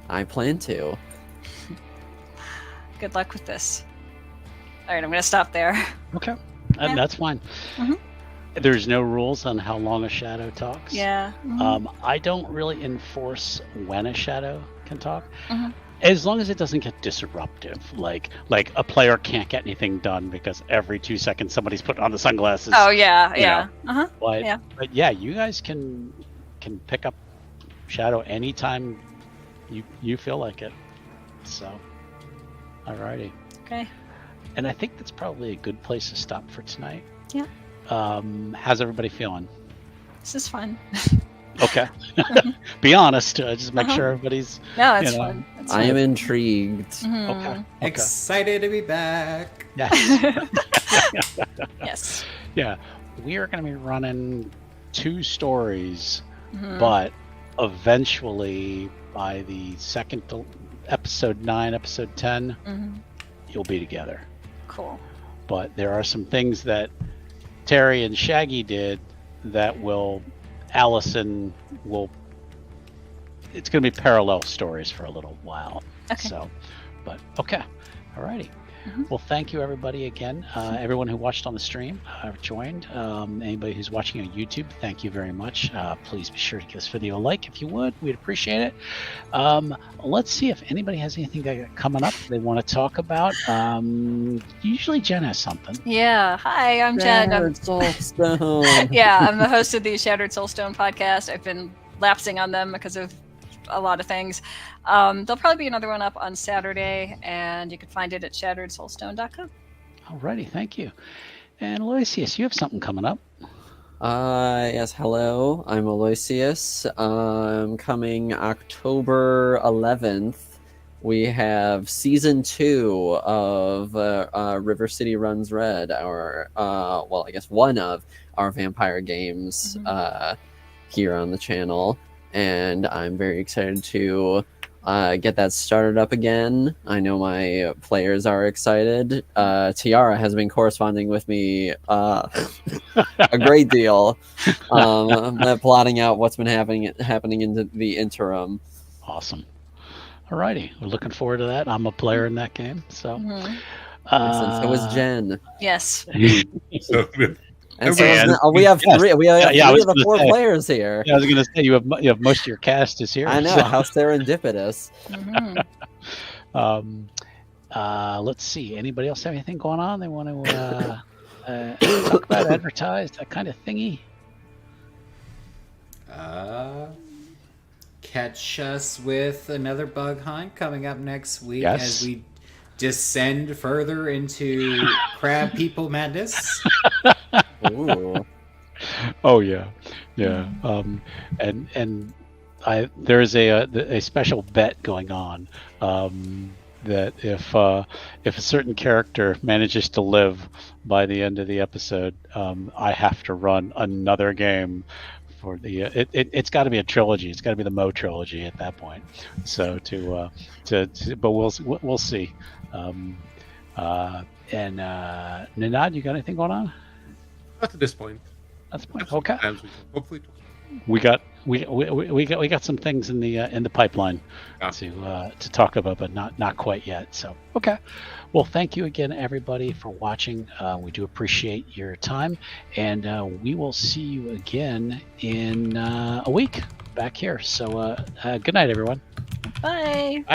I plan to. Good luck with this. All right, I'm going to stop there. Okay, Yeah. that's fine. Mhm. There's no rules on how long a shadow talks. Yeah. Mhm. I don't really enforce when a shadow can talk, Mhm. as long as it doesn't get disruptive. Like a player can't get anything done because every 2 seconds somebody's putting on the sunglasses. Oh, yeah, you yeah. Uh-huh. But yeah. but yeah, you guys can pick up shadow anytime you feel like it. So, alrighty. Okay. And I think that's probably a good place to stop for tonight. Yeah. How's everybody feeling? This is fun. Okay. Be honest. Just make Uh-huh. sure everybody's. No, it's You know, fun. It's I fun. am intrigued. Mhm. Okay. Excited to be back. Yes. Yes. Yeah. We are going to be running 2 stories, Mhm. but eventually by the second episode 9, episode 10, Mhm. you'll be together. Cool. But there are some things that Terry and Shaggy did that Allison will. It's going to be parallel stories for a little while. Okay. So, but okay, alrighty. Mhm. Well, thank you everybody again. Everyone who watched on the stream, joined. Anybody who's watching on YouTube, thank you very much. Please be sure to give this video a like if you would. We'd appreciate it. Let's see if anybody has anything coming up they want to talk about. Usually Jen has something. Yeah. Hi, I'm Jen. I'm Soulstone. yeah, I'm the host of the Shattered Soulstone podcast. I've been lapsing on them because of a lot of things. There'll probably be another one up on Saturday, and you can find it at shatteredsoulstone.com. Alrighty, thank you. And Aloysius, you have something coming up. Yes, hello. I'm Aloysius. Coming October 11th, we have season 2 of River City Runs Red, our well, I guess one of our vampire games here on the channel, and I'm very excited to get that started up again. I know my players are excited. Tiara has been corresponding with me a great deal, plotting out what's been happening in the interim. Awesome. Alrighty, we're looking forward to that. I'm a player in that game, so. And so is Jen. Yes. So, And so we have three. We have three of the 4 players here. Yeah, I was going to say you have most of your cast is here. I know, so. how serendipitous. Let's see. Anybody else have anything going on? They want to talk about, advertise, that kind of thingy? Catch us with another bug hunt coming up next week Yes. as we descend further into crab people madness. Ooh. Oh yeah. And there's a special bet going on that if a certain character manages to live by the end of the episode, I have to run another game for the it's got to be a trilogy. It's got to be the Mo trilogy at that point. So but we'll see. And Ninad, you got anything going on? not at this point. That's fine. Okay. Sometimes we can hopefully talk. We got some things in the pipeline to talk about, but not quite yet. So okay. Well, thank you again, everybody, for watching. We do appreciate your time, and we will see you again in a week back here. So good night, everyone. Bye.